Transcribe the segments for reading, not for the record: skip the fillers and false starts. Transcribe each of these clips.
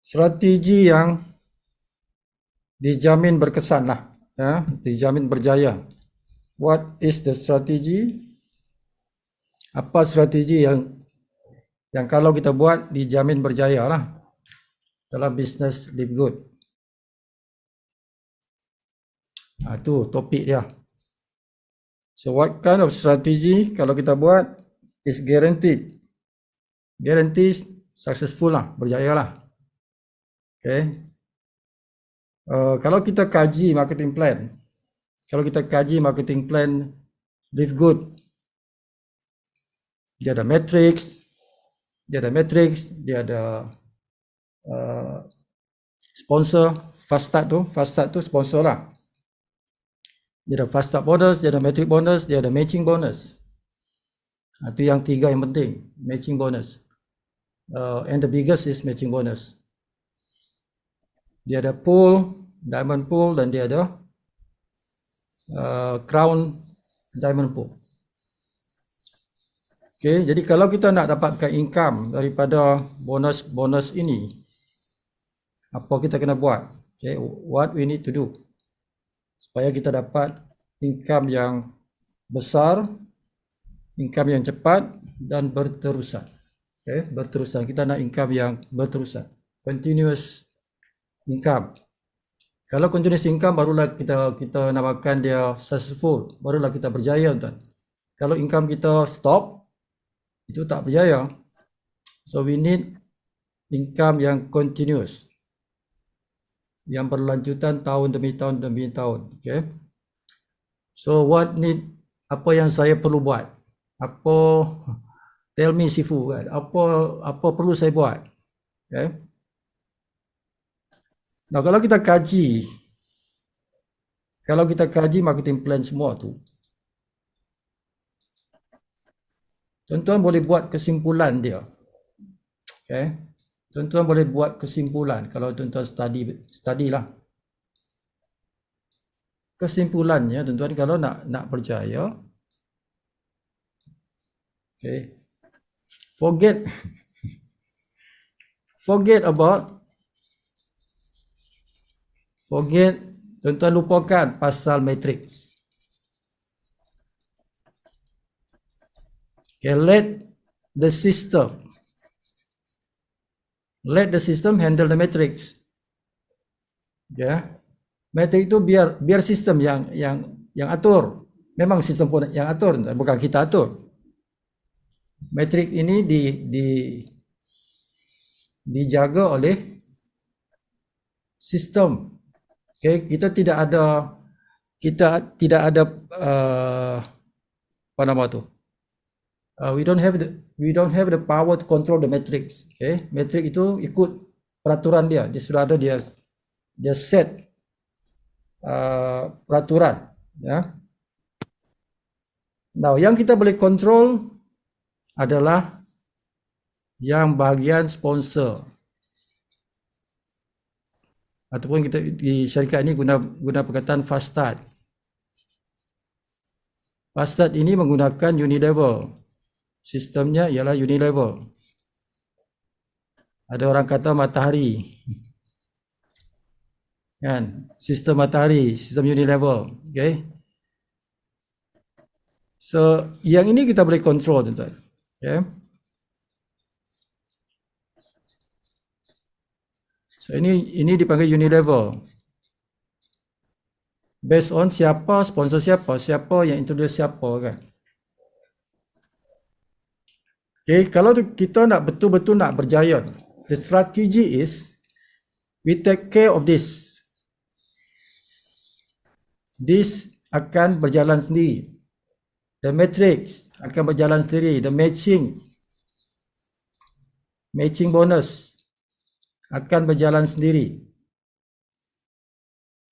strategi yang dijamin berkesan lah, ya, dijamin berjaya. What is the strategy? Apa strategi yang kalau kita buat dijamin berjaya lah dalam bisnes live good. Itu topik dia. So what kind of strategy kalau kita buat is guaranteed. Guaranteed successful lah, berjaya lah. Okay. Kalau kita kaji marketing plan, live good, dia ada matrix, dia ada sponsor. Fast start tu sponsor lah. Dia ada fast start bonus, dia ada matrix bonus, dia ada matching bonus. Itu yang 3 yang penting, matching bonus. And the biggest is matching bonus. Dia ada pool, diamond pool, dan dia ada crown diamond pool. Okay, jadi kalau kita nak dapatkan income daripada bonus ini, apa kita kena buat? Okay, what we need to do supaya kita dapat income yang besar, income yang cepat dan berterusan. Okay, berterusan. Kita nak income yang berterusan, continuous income. Kalau continuous income barulah kita namakan dia successful, barulah kita berjaya, tuan. Kalau income kita stop, itu tak berjaya. So we need income yang continuous, yang berlanjutan tahun demi tahun demi tahun. Okay. So apa yang saya perlu buat? Tell me Sifu kan, apa perlu saya buat? Okay. Nah, kalau kita kaji marketing plan semua tu, tuan-tuan boleh buat kesimpulan dia. Okay. Tuan-tuan boleh buat kesimpulan kalau tuan-tuan study lah. Kesimpulannya, tuan-tuan, kalau nak berjaya, okay, forget tuan-tuan lupakan pasal matrix. Okay, let the system handle the matrix. Okay. Matrix itu biar sistem yang atur. Memang sistem pun yang atur, bukan kita atur. Matrix ini dijaga oleh sistem. Okay, kita tidak ada apa nama tu? We don't have the power to control the matrix. Okay, matrix itu ikut peraturan dia. Dia sudah ada dia set peraturan. Ya. Now, yang kita boleh control adalah yang bahagian sponsor. Ataupun kita di syarikat ini guna perkataan fast start. Fast start ini menggunakan unilevel. Sistemnya ialah unilevel. Ada orang kata matahari. Kan? Sistem matahari, sistem unilevel. Okay? So, yang ini kita boleh control, tuan-tuan. Okay? So, ini dipanggil unilevel. Based on siapa, sponsor siapa yang introduce siapa, kan? Okay, kalau kita nak betul-betul nak berjaya, the strategy is we take care of this. This akan berjalan sendiri. The matrix akan berjalan sendiri. The matching bonus akan berjalan sendiri.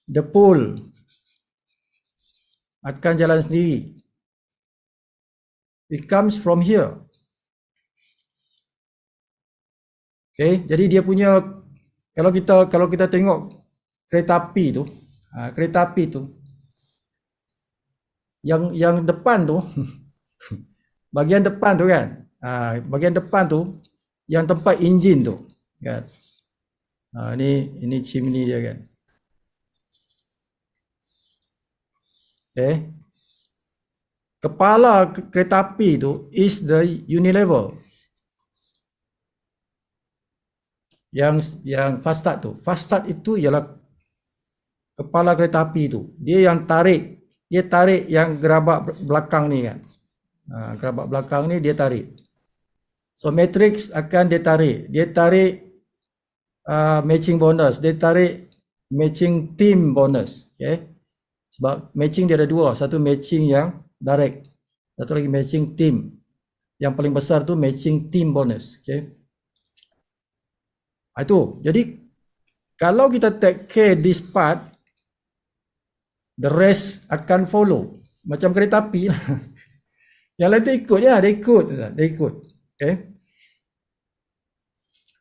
The pool akan jalan sendiri. It comes from here. Okay, jadi dia punya, kalau kita tengok kereta api tu, yang depan tu, bahagian depan tu kan, bahagian depan tu yang tempat enjin tu, kan. Ini chimney dia kan. Okay. Kepala kereta api tu is the unilevel. Yang fast start tu. Fast start itu ialah kepala kereta api tu. Dia yang tarik. Dia tarik yang gerabak belakang ni kan. Gerabak belakang ni dia tarik. So matrix akan dia tarik. Dia tarik matching bonus. Dia tarik matching team bonus. Okay. Sebab matching dia ada dua. Satu matching yang direct. Satu lagi matching team. Yang paling besar tu matching team bonus. Okay. Itu. Jadi kalau kita take care this part, the rest akan follow. Macam kereta api lah. Yang lain tu ikut je. Dia ikut. Okay.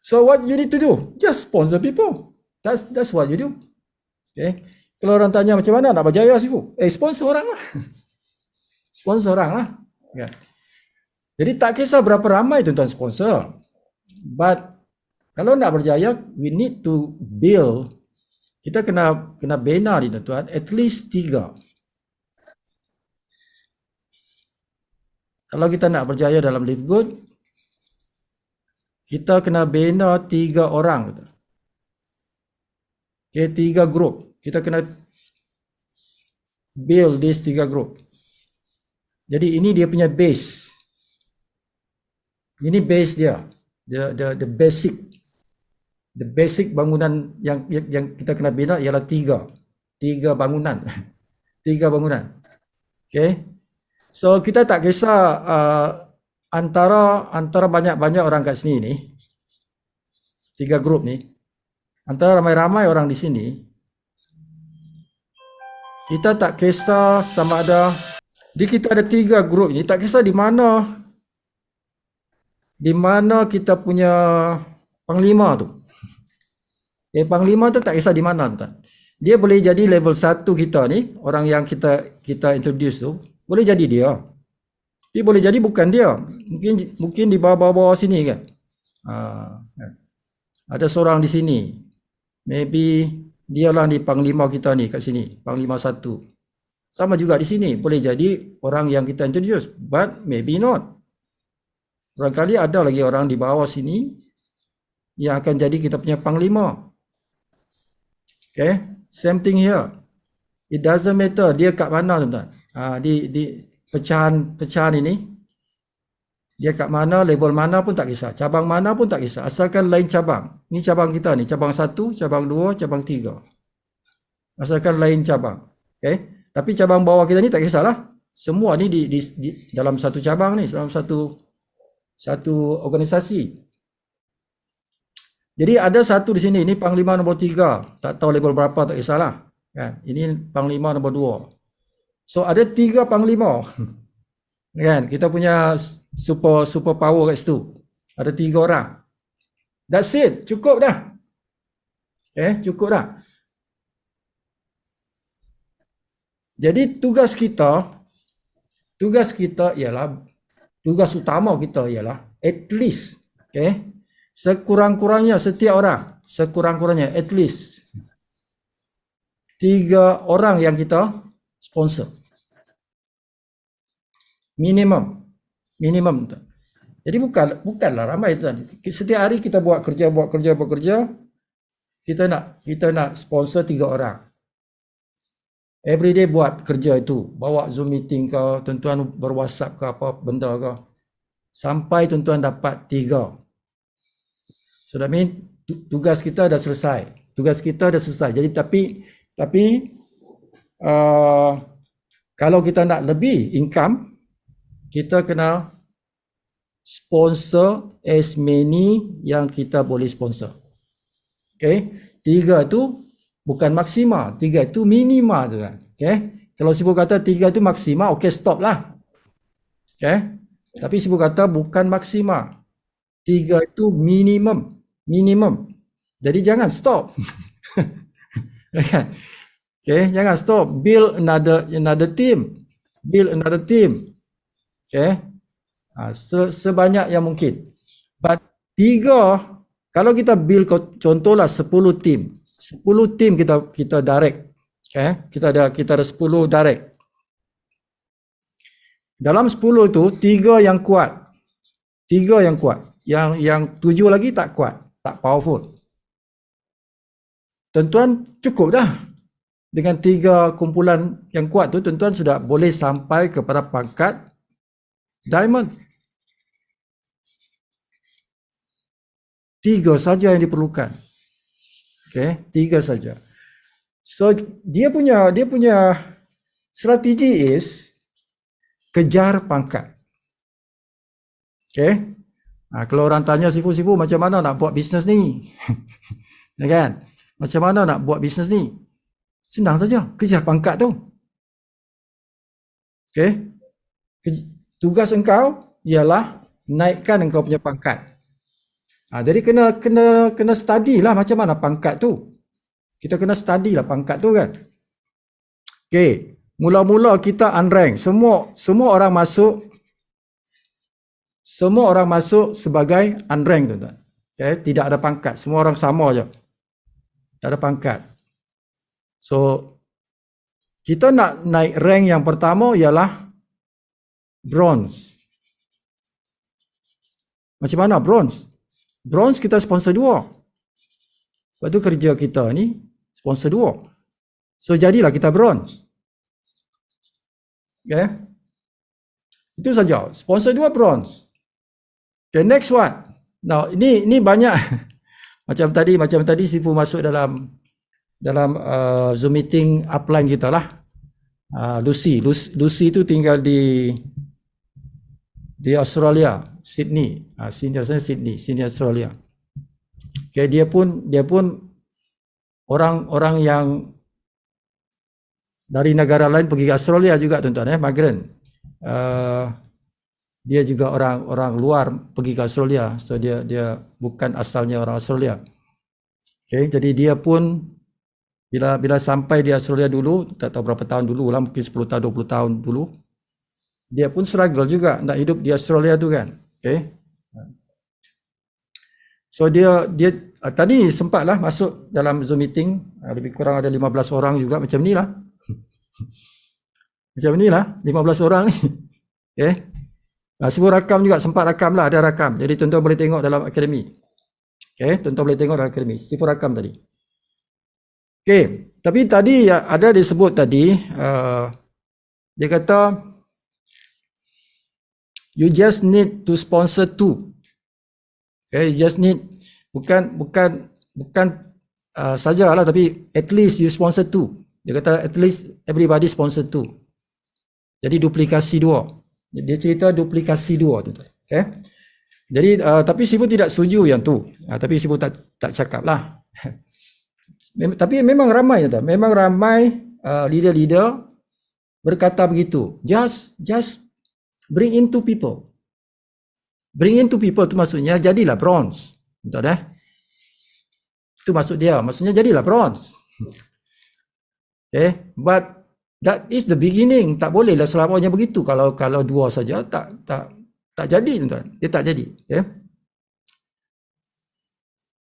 So what you need to do? Just sponsor people. That's what you do. Okay. Kalau orang tanya macam mana nak berjaya Sifu? Sponsor orang lah. Sponsor orang lah. Okay. Jadi tak kisah berapa ramai tuan-tuan sponsor. But kalau nak berjaya, we need to build. Kita kena bina ni tuan-tuan, at least 3. Kalau kita nak berjaya dalam Live Good, kita kena bina 3 orang. Okay, 3 group. Kita kena build this 3 group. Jadi ini dia punya base. Ini base dia. The basic. The basic bangunan yang kita kena bina ialah 3 bangunan. 3 bangunan. Okay. So kita tak kisah antara banyak-banyak orang kat sini ni. 3 grup ni. Antara ramai-ramai orang di sini. Kita tak kisah sama ada kita ada 3 grup ni, tak kisah di mana kita punya panglima tu. Panglima tu tak kisah di mana tuan. Dia boleh jadi level 1 kita ni, orang yang kita introduce tu, boleh jadi dia. Tapi boleh jadi bukan dia. Mungkin di bawah-bawah sini kan. Ada seorang di sini. Maybe dialah ni panglima kita ni kat sini, panglima 1. Sama juga di sini, boleh jadi orang yang kita introduce, but maybe not. Barangkali ada lagi orang di bawah sini yang akan jadi kita punya panglima. Okay, same thing here. It doesn't matter dia kat mana tuan-tuan. Di pecahan ini, dia kat mana, level mana pun tak kisah, cabang mana pun tak kisah, asalkan lain cabang. Ini cabang kita ni, cabang 1, cabang 2, cabang 3. Asalkan lain cabang. Okay, tapi cabang bawah kita ni tak kisahlah. Semua ni di dalam satu cabang ni, dalam satu organisasi. Jadi ada satu di sini, ini panglima nombor 3. Tak tahu level berapa, tak kisahlah. Kan? Ini panglima nombor 2. So ada 3 panglima. Kan? Kita punya super power kat situ. Ada 3 orang. That's it. Cukup dah. Cukup dah. Jadi tugas utama kita ialah at least, sekurang-kurangnya setiap orang, at least 3 orang yang kita sponsor. Minimum. Jadi bukanlah ramai tuan. Setiap hari kita buat kerja. Kita nak sponsor 3 orang. Everyday buat kerja itu. Bawa Zoom meeting ke, tuan-tuan ber-WhatsApp ke apa benda ke. Sampai tuan-tuan dapat 3. So that means tugas kita dah selesai. Jadi tapi kalau kita nak lebih income, kita kena sponsor as many yang kita boleh sponsor. Okay, 3 itu bukan maksima, 3 itu minima tu kan. Okay, kalau Sifu kata 3 itu maksima, okay, stop lah. Okay, tapi Sifu kata bukan maksima, 3 itu minimum. Jadi jangan stop. Okay, jangan stop. Build another team. Okay, sebanyak yang mungkin. But 3 Kalau kita build contohlah 10 tim. 10 tim kita direct. Okay? Kita ada 10 direct. Dalam 10 tu 3 yang kuat. 3 yang kuat. Yang 7 lagi tak kuat, tak powerful. Tuan-tuan cukup dah. Dengan 3 kumpulan yang kuat tu, tuan-tuan sudah boleh sampai kepada pangkat diamond. 3 saja yang diperlukan. Okay, 3 saja. So dia punya strategi is kejar pangkat. Okay. Kalau orang tanya sifu macam mana nak buat bisnes ni? Ya kan? Macam mana nak buat bisnes ni? Senang saja, kejar pangkat tu. Okay. Tugas engkau ialah naikkan engkau punya pangkat. Jadi kena study lah macam mana pangkat tu. Kita kena study lah pangkat tu kan. Okay. Mula-mula kita unrank. Semua orang masuk sebagai unrank tuan-tuan. Okay. Tidak ada pangkat. Semua orang sama je. Tak ada pangkat. So kita nak naik rank yang pertama ialah bronze. Macam mana bronze? Bronze kita sponsor 2. Sebab tu kerja kita ni sponsor 2. So jadilah kita bronze. Okay. Itu saja. Sponsor 2 bronze. Okay, next one. Now ini banyak macam tadi Sifu masuk dalam Zoom meeting upline kita lah. Lucy tu tinggal di Australia, Sydney. Sydney Australia. Okay, dia pun orang yang dari negara lain pergi ke Australia juga tuan-tuan, migrant. Dia juga orang luar pergi ke Australia. So dia bukan asalnya orang Australia. Okay, jadi dia pun bila sampai di Australia dulu, tak tahu berapa tahun dulu lah, mungkin 10 tahun 20 tahun dulu, dia pun struggle juga nak hidup di Australia tu kan. Okay. So dia tadi sempatlah masuk dalam Zoom meeting, lebih kurang ada 15 orang juga macam ni lah. Macam ni lah 15 orang ni. Okay. Semua rakam juga, sempat rakam lah, ada rakam. Jadi tuan-tuan boleh tengok dalam akademi. Okay, tuan-tuan boleh tengok dalam akademi. Sifu rakam tadi. Okay, tapi tadi ada disebut tadi, dia kata you just need to sponsor 2. Okay, you just need bukan sajalah, tapi at least you sponsor 2. Dia kata at least everybody sponsor 2. Jadi duplikasi 2. Dia cerita duplikasi 2 tu. Okay. Jadi tapi Sifu tidak setuju yang tu. Tapi Sifu tak cakap lah. Tapi memang ramai tu. Memang ramai leader-leader berkata begitu. Just bring in 2 people. Bring in 2 people tu maksudnya jadilah bronze. Betul dah? Itu maksud dia. Maksudnya jadilah bronze. Okay, but that is the beginning. Tak bolehlah selamanya begitu. Kalau 2 saja tak jadi tuan-tuan. Dia tak jadi. Okay.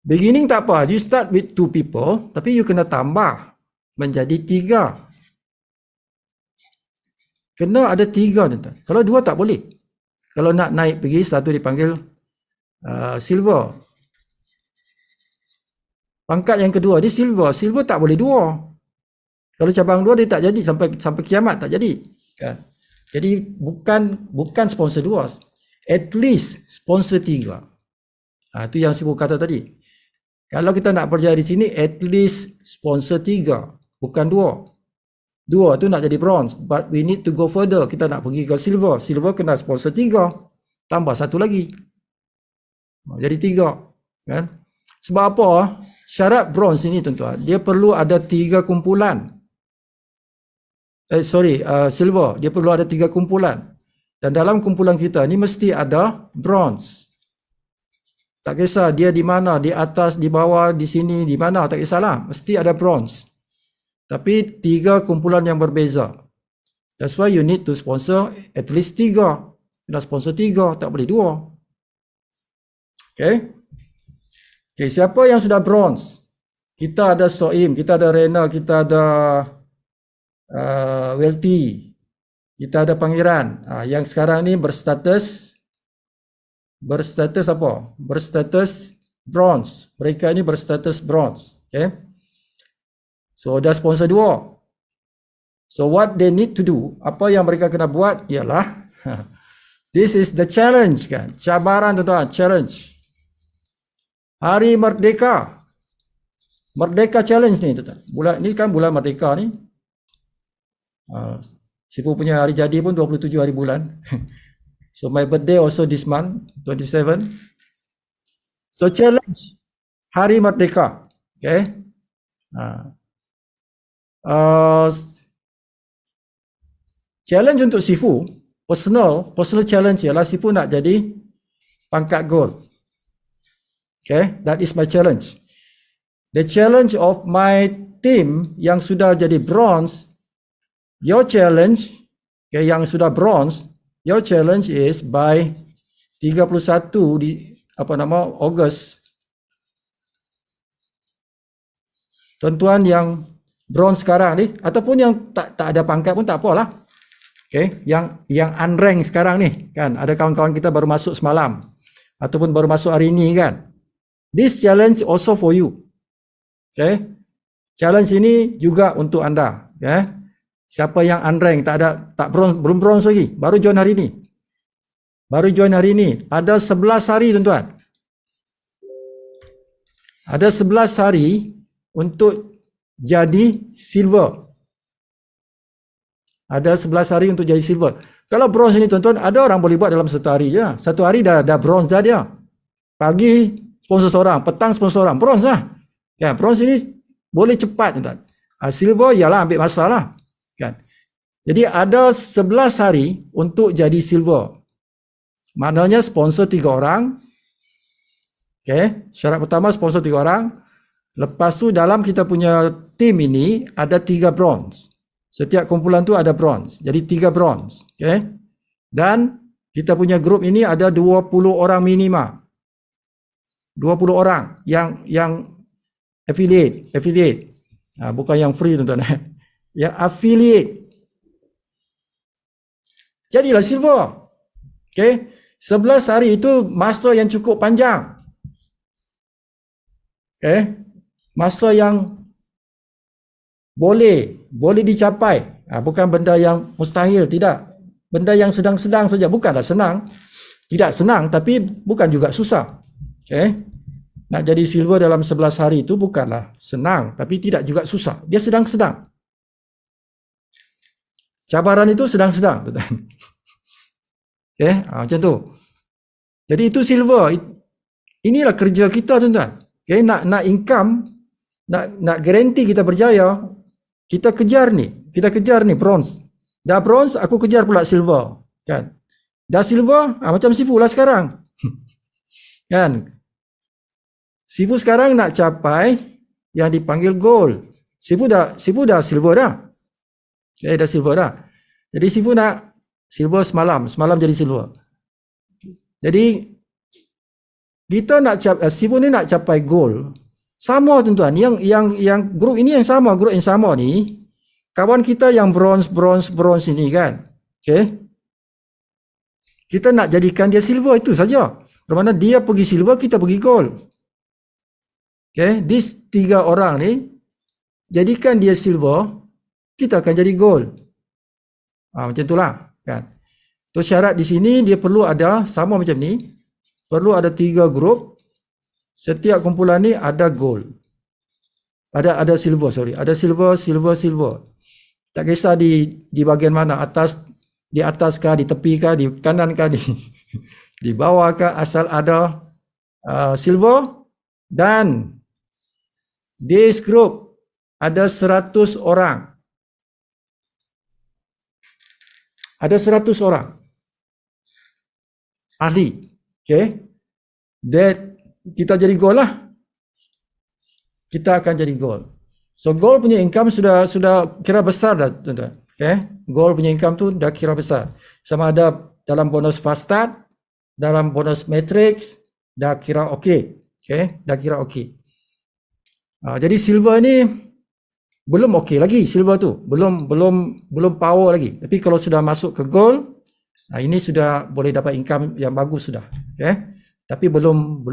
Beginning tak apa. You start with 2 people, tapi you kena tambah menjadi 3. Kena ada 3 tuan-tuan. Kalau 2 tak boleh. Kalau nak naik pergi, satu dipanggil silver. Pangkat yang kedua dia silver. Silver tak boleh 2. Kalau cabang 2 dia tak jadi sampai kiamat, tak jadi. Kan? Jadi bukan sponsor 2. At least sponsor 3. Itu yang Sifu kata tadi. Kalau kita nak berjaya di sini, at least sponsor 3, bukan 2. 2 tu nak jadi bronze, but we need to go further. Kita nak pergi ke silver. Silver kena sponsor 3, tambah 1 lagi. Jadi 3. Kan? Sebab apa? Syarat bronze ini tuan-tuan, dia perlu ada 3 kumpulan. Silver, dia perlu ada 3 kumpulan. Dan dalam kumpulan kita ni mesti ada bronze. Tak kisah dia di mana, di atas, di bawah, di sini, di mana, tak kisahlah. Mesti ada bronze. Tapi 3 kumpulan yang berbeza. That's why you need to sponsor at least 3. Kena sponsor 3, tak boleh 2. Okay. Okay, siapa yang sudah bronze? Kita ada Soim, kita ada Rena, kita ada Welty, kita ada Pangeran. Yang sekarang ni berstatus apa? Berstatus bronze. Mereka ini berstatus bronze. Okay. So dah sponsor 2. So what they need to do, apa yang mereka kena buat ialah this is the challenge kan. Cabaran tuan-tuan, challenge. Hari Merdeka. Merdeka challenge ni tuan-tuan. Bulan ni kan bulan Merdeka ni. Sipu punya hari jadi pun 27 hari bulan. So my birthday also this month, 27. So challenge Hari Merdeka. Okay. Challenge untuk Sifu, personal challenge ialah Sifu nak jadi pangkat gold. Okay, that is my challenge. The challenge of my team yang sudah jadi bronze, your challenge, okay, yang sudah bronze, your challenge is by 31 di Ogos. Tuan-tuan yang bronze sekarang ni ataupun yang tak ada pangkat pun tak apalah. Okay, yang unranked sekarang ni kan, ada kawan-kawan kita baru masuk semalam ataupun baru masuk hari ini kan. This challenge also for you. Okay. Challenge ini juga untuk anda. Okay. Siapa yang unranked, belum bronze lagi, baru join hari ini. Ada 11 hari tuan-tuan. Ada 11 hari untuk jadi silver. Ada 11 hari untuk jadi silver. Kalau bronze ini tuan-tuan, ada orang boleh buat dalam satu hari je. Satu hari dah bronze dah dia. Pagi sponsor seorang, petang sponsor orang, bronze lah. Kan, bronze ini boleh cepat tuan-tuan. Silver ialah ambil masa lah. Kan. Jadi ada 11 hari untuk jadi silver. Maknanya sponsor 3 orang. Okay. Syarat pertama sponsor 3 orang. Lepas tu dalam kita punya tim ini ada 3 bronze. Setiap kumpulan tu ada bronze. Jadi 3 bronze. Okay. Dan kita punya grup ini ada 20 orang minima. 20 orang yang affiliate. Bukan yang free tuan-tuan. Yang affiliate. Jadilah silver. Okay. 11 hari itu masa yang cukup panjang. Okay. Masa yang boleh dicapai. Bukan benda yang mustahil, tidak. Benda yang sedang-sedang saja. Bukanlah senang. Tidak senang, tapi bukan juga susah. Okay. Nak jadi silver dalam 11 hari itu bukanlah senang, tapi tidak juga susah. Dia sedang-sedang. Cabaran itu sedang-sedang. Okay. Macam tu. Jadi itu silver. Inilah kerja kita tuan-tuan. Okay. Nak income, nak garanti kita berjaya, kita kejar ni bronze. Dah bronze, aku kejar pula silver. Kan. Dah silver, macam Sifu lah sekarang. Kan. Sifu sekarang nak capai yang dipanggil gold. Sifu dah silver dah. Okay, dah silver dah. Jadi Sifu nak silver semalam jadi silver. Jadi kita nak Sifu ni nak capai gold. Sama tuan-tuan, yang grup ini yang sama ni, kawan kita yang bronze ini kan. Okay. Kita nak jadikan dia silver itu saja. Bermakna dia pergi silver, kita pergi gold. Okay, these 3 orang ni jadikan dia silver, kita akan jadi gold. Macam itulah kan. Tu syarat di sini dia perlu ada sama macam ni. Perlu ada 3 grup. Setiap kumpulan ni ada gold. Ada silver, sorry. Ada silver. Tak kisah di bahagian mana, di atas kah, di tepi kah, di kanan kah, di bawah kah, asal ada silver. Dan this group ada 100 orang. Ada 100 orang ahli. Okay. That kita jadi gold lah. Kita akan jadi gold. So gold punya income sudah kira besar dah tuan-tuan. Okay. Gold punya income tu dah kira besar. Sama ada dalam bonus fast start, dalam bonus matrix, dah kira okey. Okay, dah kira okey. Jadi silver ni belum okey lagi, silver tu belum power lagi. Tapi kalau sudah masuk ke gold, ini sudah boleh dapat income yang bagus sudah. Okay, tapi belum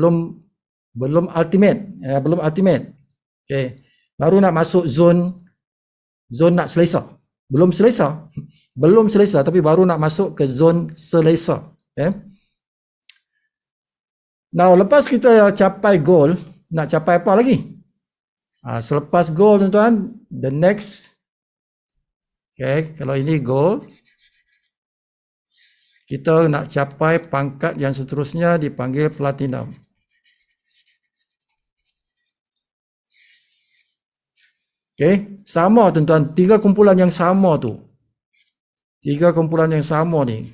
ultimate, belum ultimate. Okay, baru nak masuk zone nak selesa. Belum selesa tapi baru nak masuk ke zone selesa. Okay. Now lepas kita capai goal, nak capai apa lagi? Selepas goal tuan-tuan, the next, okay, kalau ini goal, kita nak capai pangkat yang seterusnya dipanggil platinum. Okay, sama tuan-tuan, 3 kumpulan yang sama tu. 3 kumpulan yang sama ni.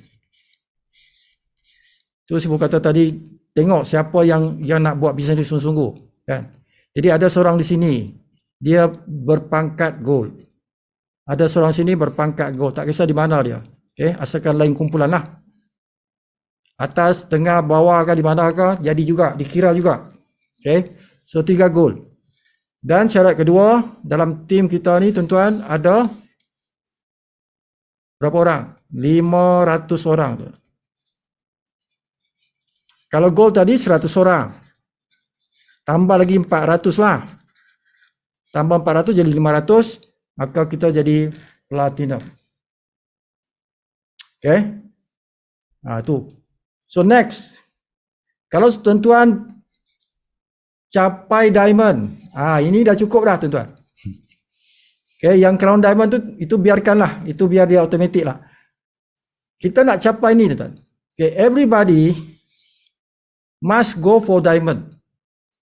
Tu saya kata tadi, tengok siapa yang nak buat bisnes ni sungguh-sungguh, kan? Jadi ada seorang di sini, dia berpangkat gold. Ada seorang sini berpangkat gold, tak kisah di mana dia. Okay, asalkan lain kumpulan lah. Atas, tengah, bawah ke di mana ke, jadi juga, dikira juga. Okay, so 3 gold. Dan syarat kedua, dalam tim kita ni tuan-tuan ada berapa orang? 500 orang tu. Kalau gold tadi 100 orang. Tambah lagi 400 lah. Tambah 400 jadi 500, maka kita jadi platinum. Okay. Tu. So next. Kalau tuan-tuan capai diamond. Ini dah cukup dah tuan-tuan. Okay, yang crown diamond tu, itu biarkanlah. Itu biar dia automatik lah. Kita nak capai ni tuan-tuan. Okay, everybody must go for diamond.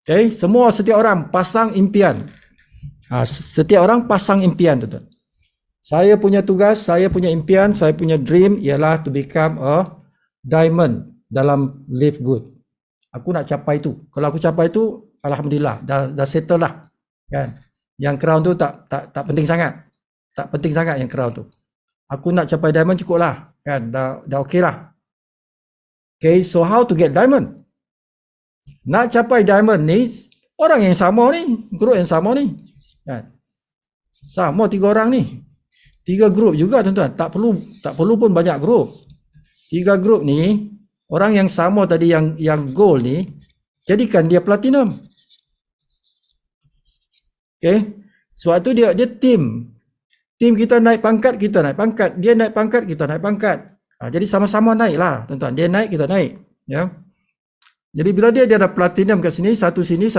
Okay, setiap orang pasang impian. Setiap orang pasang impian tuan-tuan. Saya punya tugas, saya punya impian, saya punya dream ialah to become a diamond dalam Live Good. Aku nak capai tu. Kalau aku capai tu, alhamdulillah, dah settle lah. Kan? Yang crown tu tak penting sangat. Tak penting sangat yang crown tu. Aku nak capai diamond cukup lah. Kan? Dah okey lah. Okay, so how to get diamond? Nak capai diamond ni, orang yang sama ni, grup yang sama ni. Kan? Sama 3 orang ni. 3 grup juga tuan-tuan. Tak perlu pun banyak grup. 3 grup ni, orang yang sama tadi yang gold ni, jadikan dia platinum. Okay. Sebab tu dia tim. Tim kita naik pangkat, kita naik pangkat. Dia naik pangkat, kita naik pangkat. Jadi sama-sama naik lah tuan-tuan. Dia naik, kita naik. Ya. Jadi bila dia ada platinum kat sini, satu sini,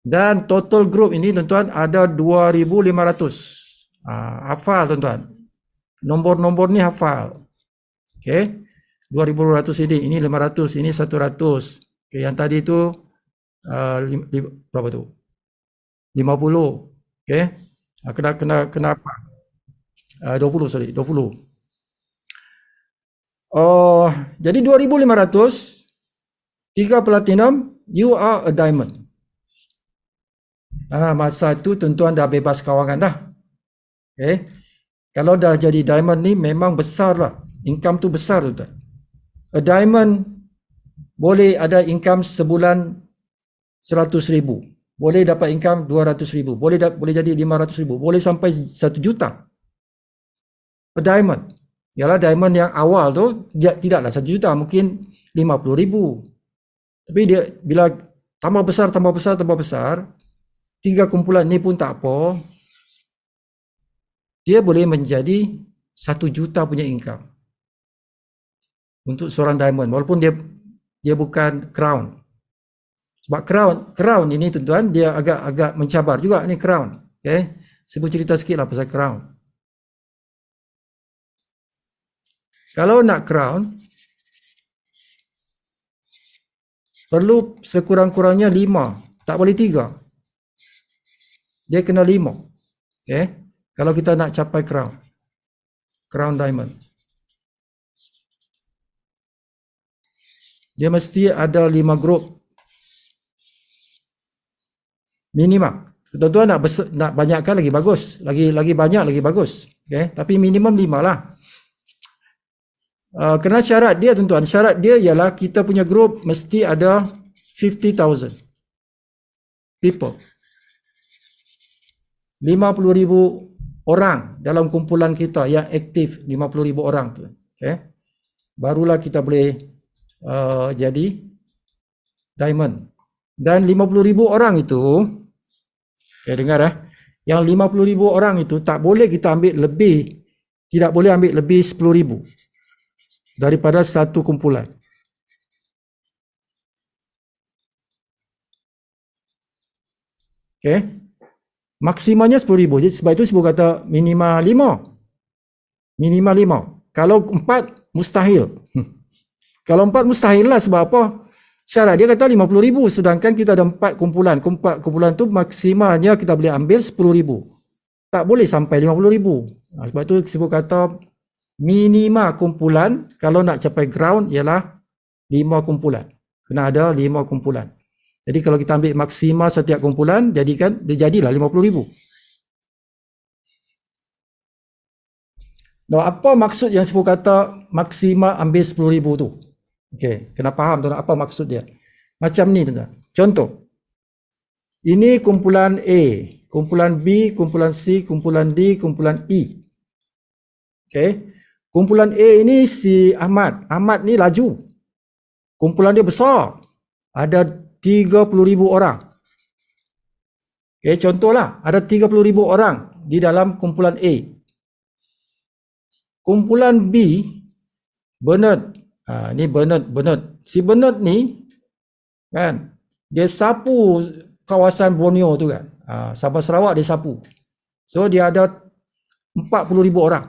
dan total group ini tuan-tuan ada 2,500. Hafal tuan-tuan. Nombor-nombor ni hafal. Okay. 2,500 ini 500, ini 100. Okay, yang tadi tu berapa tu? 50. Okay. Kena apa? 20, sorry, 20. Jadi 2,500, 3 platinum, you are a diamond. Masa tu tuan-tuan dah bebas kawangan dah. Okay. Kalau dah jadi diamond ni memang besar lah. Income tu besar tuan-tuan. A diamond boleh ada income sebulan 100,000. Boleh dapat income 200,000. Boleh jadi 500,000. Boleh sampai 1 juta. A diamond. Ialah diamond yang awal tu dia tidaklah 1 juta, mungkin 50,000. Tapi dia bila tambah besar, 3 kumpulan ni pun tak apa. Dia boleh menjadi 1 juta punya income. Untuk seorang diamond, walaupun dia bukan crown. Sebab crown ini tuan-tuan, dia agak mencabar juga ni crown. Okay, saya pun cerita sikit lah pasal crown. Kalau nak crown, perlu sekurang-kurangnya 5, tak boleh 3. Dia kena 5. Okay, kalau kita nak capai crown diamond. Dia mesti ada 5 grup. Minimum. Tuan-tuan nak banyakkan lagi bagus. Lagi banyak lagi bagus. Okay? Tapi minimum 5 lah. Kena syarat dia tuan-tuan. Syarat dia ialah kita punya grup mesti ada 50,000 people. 50,000 orang dalam kumpulan kita yang aktif, 50,000 orang tu. Okay. Barulah kita boleh jadi diamond. Dan 50,000 orang itu, okay, dengar yang 50,000 orang itu tak boleh kita ambil lebih, tidak boleh ambil lebih 10,000 daripada satu kumpulan. Okay. Maksimalnya 10,000. Jadi sebab itu sebut kata minimal 5. Minimal 5. Kalau 4 mustahil. Kalau 4 mustahil lah, sebab apa? Syarat dia kata 50,000, sedangkan kita ada 4 kumpulan. Kumpulan tu maksimalnya kita boleh ambil 10,000. Tak boleh sampai 50,000. Sebab tu sebut kata minima kumpulan kalau nak capai ground ialah 5 kumpulan. Kena ada 5 kumpulan. Jadi kalau kita ambil maksima setiap kumpulan, jadilah 50,000. Nah, apa maksud yang sebut kata maksima ambil 10,000 tu? Okey, kena faham tuan apa maksud dia. Macam ni tuan. Contoh. Ini kumpulan A, kumpulan B, kumpulan C, kumpulan D, kumpulan E. Okey. Kumpulan A ini si Ahmad. Ahmad ni laju. Kumpulan dia besar. Ada 30,000 orang. Okey, contohlah ada 30,000 orang di dalam kumpulan A. Kumpulan B, Bernard. Ni Bernard. Si Bernard ni kan, dia sapu kawasan Borneo tu kan. Sabah Sarawak dia sapu. So dia ada 40,000 orang.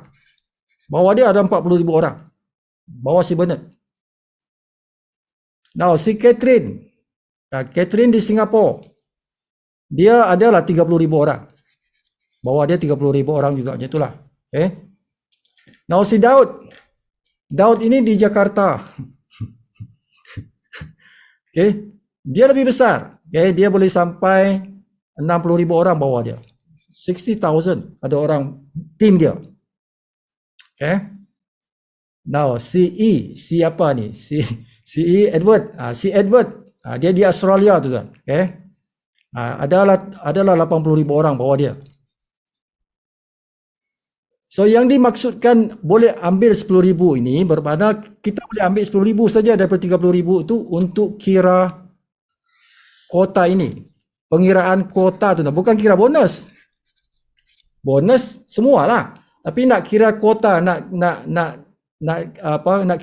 Bawah dia ada 40,000 orang. Bawah si Bernard. Now si Catherine. Catherine di Singapura. Dia adalah 30,000 orang. Bawah dia 30,000 orang juga, macam itulah. Okay. Now si Daud. Daud ini di Jakarta. Okay. Dia lebih besar. Okay. Dia boleh sampai 60,000 orang bawah dia. 60,000 ada orang tim dia. Okay. Now si E, si apa ni? Si E Edward. Si Edward, dia di Australia tu kan. Okay. Adalah 80,000 orang bawah dia. So yang dimaksudkan boleh ambil 10,000 ini bermakna kita boleh ambil 10,000 saja daripada 30,000 itu untuk kira kuota ini. Pengiraan kuota tu, bukan kira bonus. Bonus semualah. Tapi nak kira kuota, nak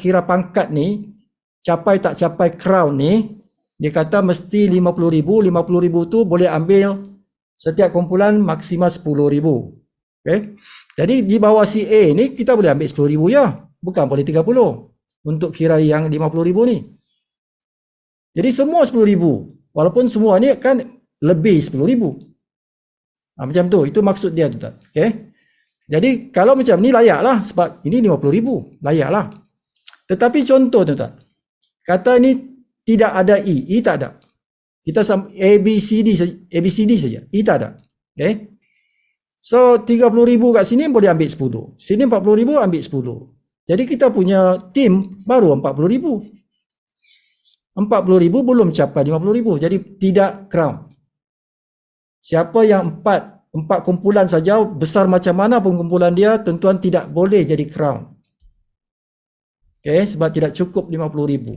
kira pangkat ni, capai tak capai crown ni, dia kata mesti 50,000. 50,000 tu boleh ambil setiap kumpulan maksimal 10,000. Okay. Jadi di bawah si A ni kita boleh ambil 10,000 ya. Bukan boleh 30 untuk kira yang 50,000 ni. Jadi semua 10,000. Walaupun semua ni kan lebih 10,000. Macam tu. Itu maksud dia tu. Okay. Jadi kalau macam ni layaklah sebab ini 50,000. Layaklah. Tetapi contoh tuan-tuan. Kata ni tidak ada E. E tak ada. Kita ABCD saja. E tak ada. Okay. So 30,000 kat sini boleh ambil 10. Sini 40,000 ambil 10. Jadi kita punya tim baru 40,000. 40,000 belum capai 50,000. Jadi tidak crown. Siapa yang 4 kumpulan saja, besar macam mana pun kumpulan dia, tuan-tuan tidak boleh jadi crown. Okay, sebab tidak cukup 50,000.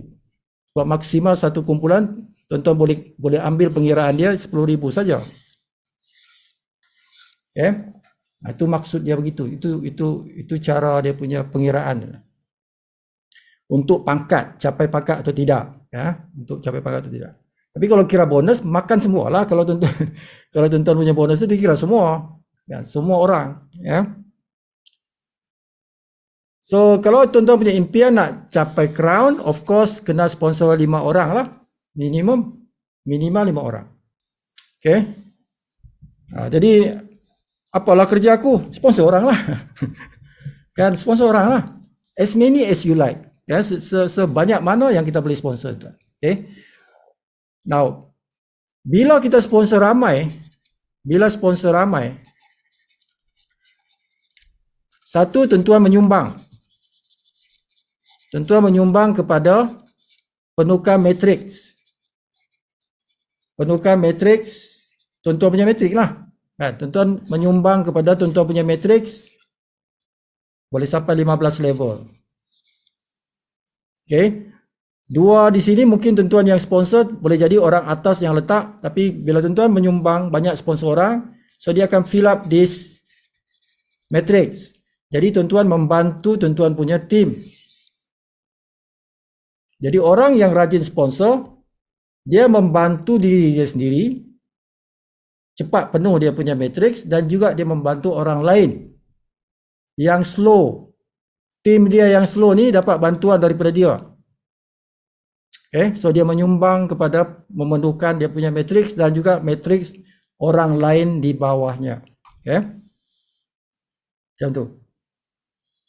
Sebab maksimal satu kumpulan, tuan-tuan boleh ambil pengiraan dia 10,000 saja. Okay. Itu maksud dia begitu. Itu cara dia punya pengiraan. Untuk pangkat, capai pangkat atau tidak. Ya, untuk capai pangkat atau tidak. Tapi kalau kira bonus, makan semualah. Kalau tuan-tuan punya bonus itu dikira semua. Ya, semua orang. Ya. So, kalau tuan-tuan punya impian nak capai crown, of course, kena sponsor 5 orang lah. Minimal 5 orang. Okay. Jadi, apalah kerja aku? Sponsor orang lah. Kan, sponsor orang lah. As many as you like. Ya, sebanyak mana yang kita boleh sponsor. Okay. Now, bila kita sponsor ramai, satu, tuan-tuan menyumbang. Tuan-tuan menyumbang kepada penukar matriks. penukarkan matriks, tuan-tuan punya matriks lah. Tuan-tuan menyumbang kepada tuan-tuan punya matriks, boleh sampai 15 level. Okay. Dua di sini mungkin tuan-tuan yang sponsor, boleh jadi orang atas yang letak, tapi bila tuan-tuan menyumbang banyak sponsor orang, so dia akan fill up this matrix. Jadi tuan-tuan membantu tuan-tuan punya tim. Jadi orang yang rajin sponsor, dia membantu diri dia sendiri, cepat penuh dia punya matrix, dan juga dia membantu orang lain yang slow. Tim dia yang slow ni dapat bantuan daripada dia. Okay, so dia menyumbang kepada memenuhkan dia punya matrix dan juga matrix orang lain di bawahnya. Okay, macam tu.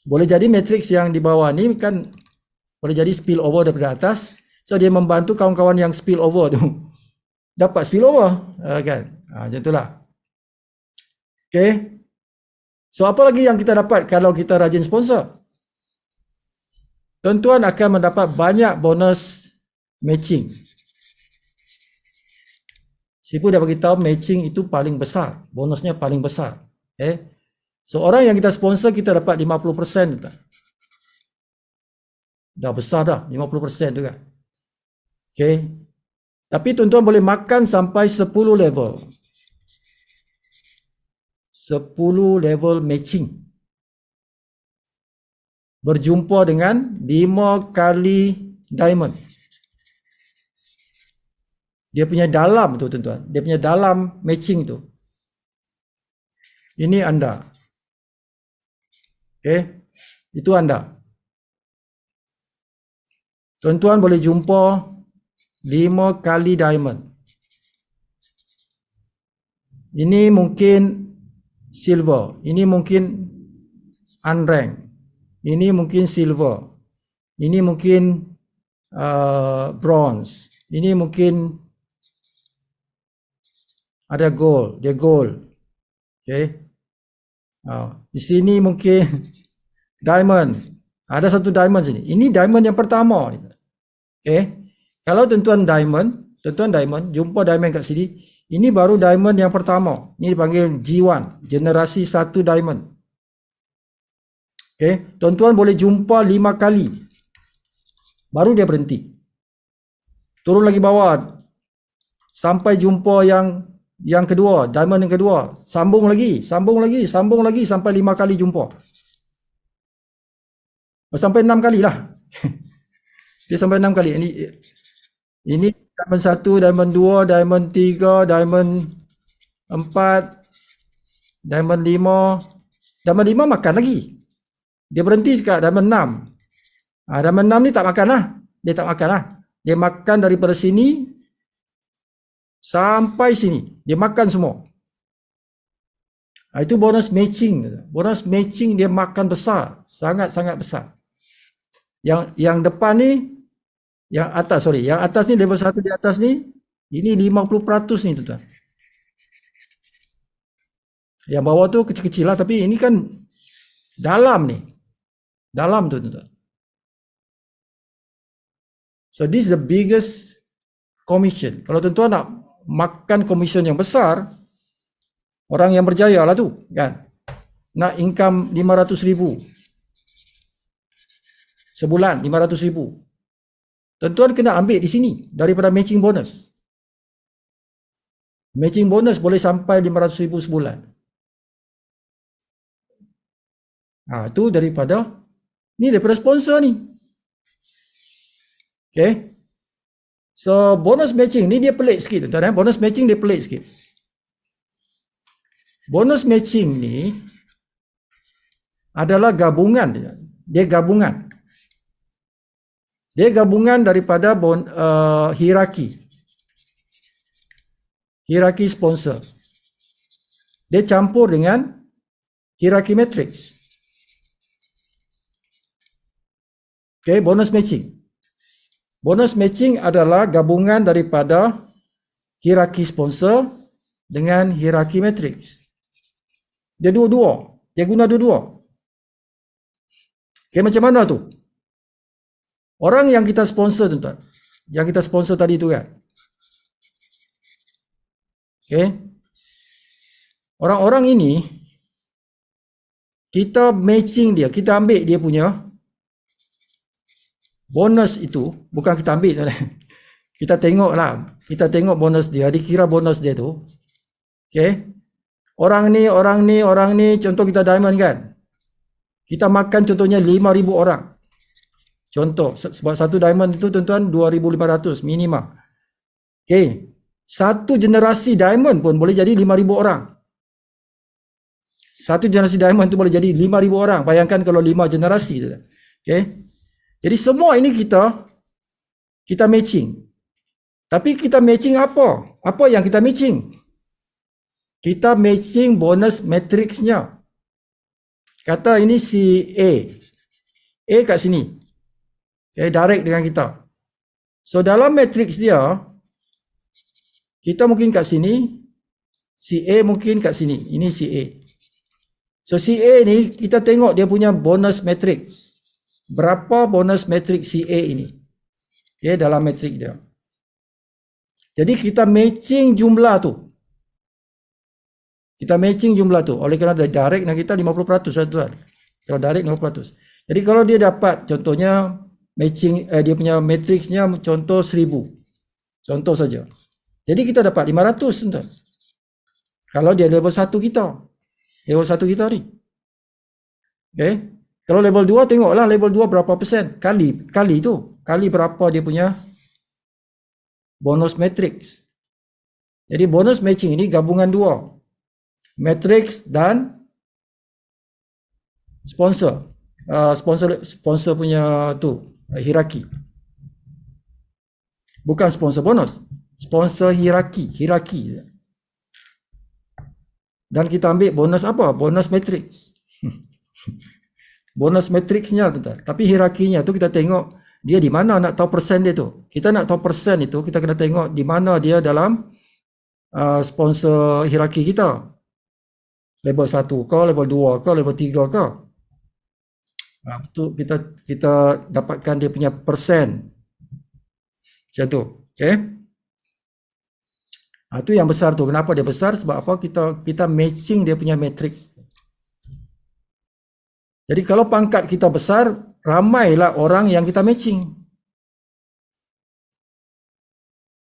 Boleh jadi matrix yang di bawah ni kan boleh jadi spill over daripada atas. So dia membantu kawan-kawan yang spill over tu dapat spill over, kan? Macam itulah. Okay. So apa lagi yang kita dapat kalau kita rajin sponsor? Tuan-tuan akan mendapat banyak bonus matching. Sipu dah beritahu matching itu paling besar, bonusnya paling besar. Okay. So orang yang kita sponsor kita dapat 50% tu. Dah besar dah, 50% tu kan. Okay. Tapi tuan-tuan boleh makan sampai 10 level. 10 level matching. Berjumpa dengan 5 kali diamond. Dia punya dalam tu tuan-tuan. Dia punya dalam matching tu. Ini anda. Okay. Itu anda. Tuan-tuan boleh jumpa 5 kali diamond. Ini mungkin silver. Ini mungkin unranked. Ini mungkin silver. Ini mungkin bronze. Ini mungkin ada gold. Dia gold. Okay. Di sini mungkin diamond. Ada satu diamond sini. Ini diamond yang pertama. Okay. Kalau tuan-tuan diamond, jumpa diamond kat sini. Ini baru diamond yang pertama. Ini dipanggil G1, generasi 1 diamond. Okay. Tuan-tuan boleh jumpa 5 kali. Baru dia berhenti. Turun lagi bawah. Sampai jumpa yang kedua, diamond yang kedua. Sambung lagi sampai 5 kali jumpa. Sampai 6 kali lah. Dia sampai 6 kali. Ini diamond 1, diamond 2, diamond 3, diamond 4, diamond 5. Diamond 5 makan lagi. Dia berhenti sekat diamond 6. Diamond 6 ni tak makan lah. Dia tak makan lah. Dia makan daripada sini sampai sini. Dia makan semua. Itu bonus matching. Bonus matching dia makan besar. Sangat-sangat besar. Yang depan ni, yang atas ni level 1 di atas ni, ini 50% ni tuan-tuan. Yang bawah tu kecil-kecil lah, tapi ini kan dalam ni. Dalam tu tuan-tuan. So this is the biggest commission. Kalau tuan-tuan nak makan commission yang besar, orang yang berjaya lah tu kan. Nak income 500,000 sebulan, 500,000. Tuan-tuan kena ambil di sini daripada matching bonus. Matching bonus boleh sampai 500,000 sebulan. Itu daripada sponsor ni. Okay. So bonus matching ni dia pelik sikit tuan-tuan. Bonus matching dia pelik sikit. Bonus matching ni adalah gabungan. Dia gabungan. Dia gabungan daripada hierarki. Hierarki sponsor. Dia campur dengan hierarki matrix. Okay, bonus matching. Bonus matching adalah gabungan daripada hierarki sponsor dengan hierarki matrix. Dia dua-dua. Dia guna dua-dua. Okay, macam mana tu? Orang yang kita sponsor tuan-tuan. Yang kita sponsor tadi tu kan. Okay. Orang-orang ini kita matching dia, kita ambil dia punya bonus itu, bukan kita ambil, kita tengok lah, kita tengok bonus dia, dikira bonus dia tu. Okay. Orang ni, contoh kita diamond kan. Kita makan contohnya 5,000 orang. Contoh, sebab satu diamond itu tuan-tuan 2,500 minima. Okay. Satu generasi diamond pun boleh jadi 5,000 orang. Satu generasi diamond itu boleh jadi 5,000 orang. Bayangkan kalau 5 generasi. Okay. Jadi semua ini kita matching. Tapi kita matching apa? Apa yang kita matching? Kita matching bonus matrixnya. Kata ini si A. A kat sini. Okay, direct dengan kita. So dalam matrix dia, kita mungkin kat sini, si A mungkin kat sini. Ini si A. So si A ni kita tengok dia punya bonus matrix. Berapa bonus matrix si A ini? Okay, dalam matrix dia. Jadi kita matching jumlah tu. Kita matching jumlah tu. Oleh kerana direct dengan kita 50%, tuan. Kalau direct 50%. Jadi kalau dia dapat contohnya matching dia punya matrixnya contoh 1,000. Contoh saja. Jadi kita dapat 500, tuan. Kalau dia level 1 kita. Level 1 kita ni. Okay. Kalau level 2 tengoklah level 2 berapa persen. Kali tu. Kali berapa dia punya bonus matrix. Jadi bonus matching ini gabungan dua. Matrix dan sponsor. Sponsor punya tu hierarki. Bukan sponsor bonus. Sponsor hierarki. Dan kita ambil bonus apa? Bonus matrix. Bonus matrixnya tu. Tapi hierarkinya tu kita tengok dia di mana, nak tahu persen dia tu. Kita nak tahu persen itu, kita kena tengok di mana dia dalam sponsor hierarki kita. Level 1 ke, level 2 ke, level 3 ke. Itu kita dapatkan dia punya persen. Macam tu. Okay. Itu yang besar tu. Kenapa dia besar? Sebab apa? Kita matching dia punya matrix. Jadi kalau pangkat kita besar, ramailah orang yang kita matching.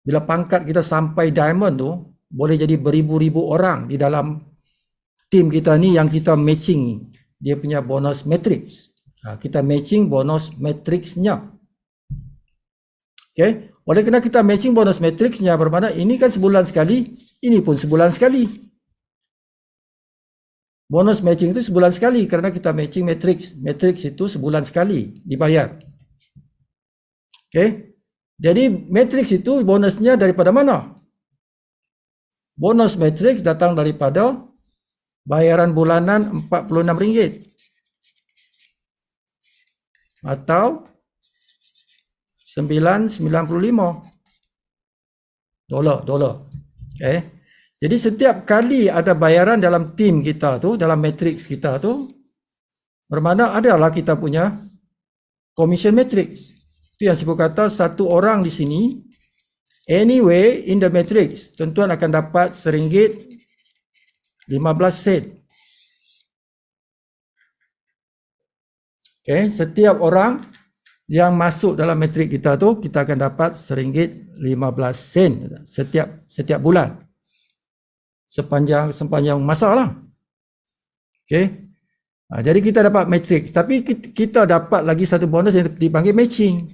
Bila pangkat kita sampai diamond tu, boleh jadi beribu-ribu orang di dalam tim kita ni yang kita matching dia punya bonus matrix. Kita matching bonus matrixnya. Okay. Oleh kerana kita matching bonus matrixnya, bermakna ini kan sebulan sekali, ini pun sebulan sekali. Bonus matching itu sebulan sekali kerana kita matching matrix. Matrix itu sebulan sekali dibayar. Okay. Jadi matrix itu bonusnya daripada mana? Bonus matrix datang daripada bayaran bulanan RM46 atau $9.95 okay. Jadi setiap kali ada bayaran dalam tim kita tu, dalam matrix kita tu, bermakna adalah kita punya commission matrix. Itu yang saya kata satu orang di sini anyway in the matrix tuan-tuan akan dapat RM1.15. Okay, setiap orang yang masuk dalam matrik kita tu, kita akan dapat RM1.15 setiap bulan. Sepanjang masa lah. Okay. Jadi kita dapat matrix. Tapi kita dapat lagi satu bonus yang dipanggil matching.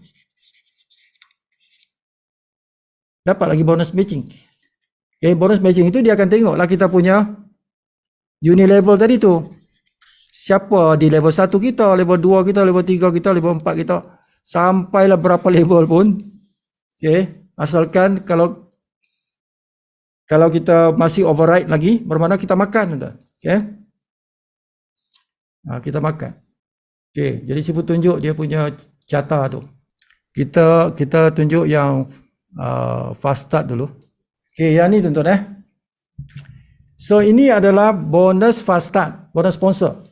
Dapat lagi bonus matching. Okay, bonus matching itu dia akan tengoklah kita punya uni level tadi tu. Siapa di level 1 kita, level 2 kita, level 3 kita, level 4 kita. Sampailah berapa level pun. Okay. Asalkan kalau kita masih override lagi, bermakna kita makan. Okay. Kita makan. Okay. Jadi saya tunjuk dia punya carta tu. Kita tunjuk yang fast start dulu. Okay, yang ni tuan-tuan So ini adalah bonus fast start, bonus sponsor.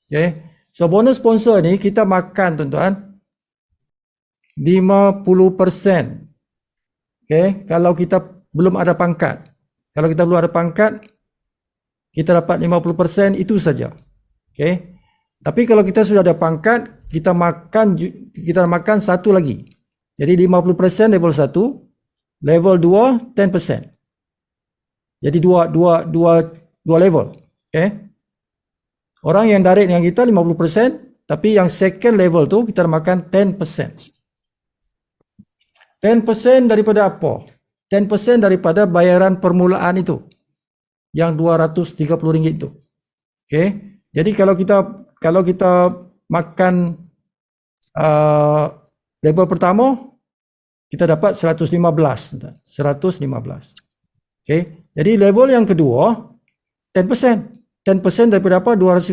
Okay. So bonus sponsor ni kita makan tuan-tuan 50%. Okay. Kalau kita belum ada pangkat. Kalau kita belum ada pangkat, kita dapat 50% itu saja. Okay. Tapi kalau kita sudah ada pangkat, kita makan satu lagi. Jadi 50% level 1, level 2 10%. Jadi dua level. Okay. Orang yang direct dengan kita 50%, tapi yang second level tu kita makan 10%. 10% daripada apa? 10% daripada bayaran permulaan itu. Yang RM230 itu. Okay. Jadi kalau kita makan level pertama, kita dapat 115. Okay. Jadi level yang kedua 10%. 10% daripada apa? 230.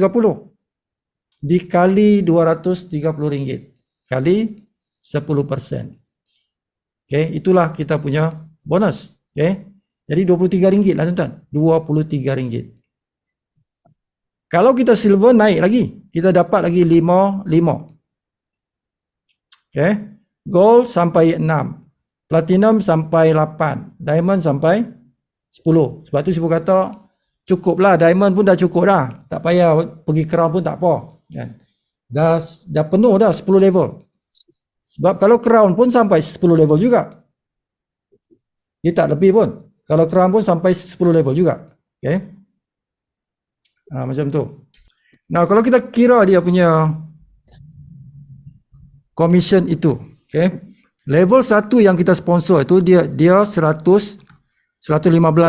Dikali RM230. Kali 10%. Okay. Itulah kita punya bonus. Okay. Jadi RM23 lah tuan-tuan. RM23. Kalau kita silver naik lagi, kita dapat lagi 5. Okay. Gold sampai 6. Platinum sampai 8. Diamond sampai 10. Sebab tu saya kata cukup lah. Diamond pun dah cukup dah. Tak payah pergi crown pun tak apa. Dah penuh dah 10 level. Sebab kalau crown pun sampai 10 level juga. Dia tak lebih pun. Kalau crown pun sampai 10 level juga. Okay. Macam tu. Nah, kalau kita kira dia punya commission itu, okay. Level 1 yang kita sponsor itu dia 115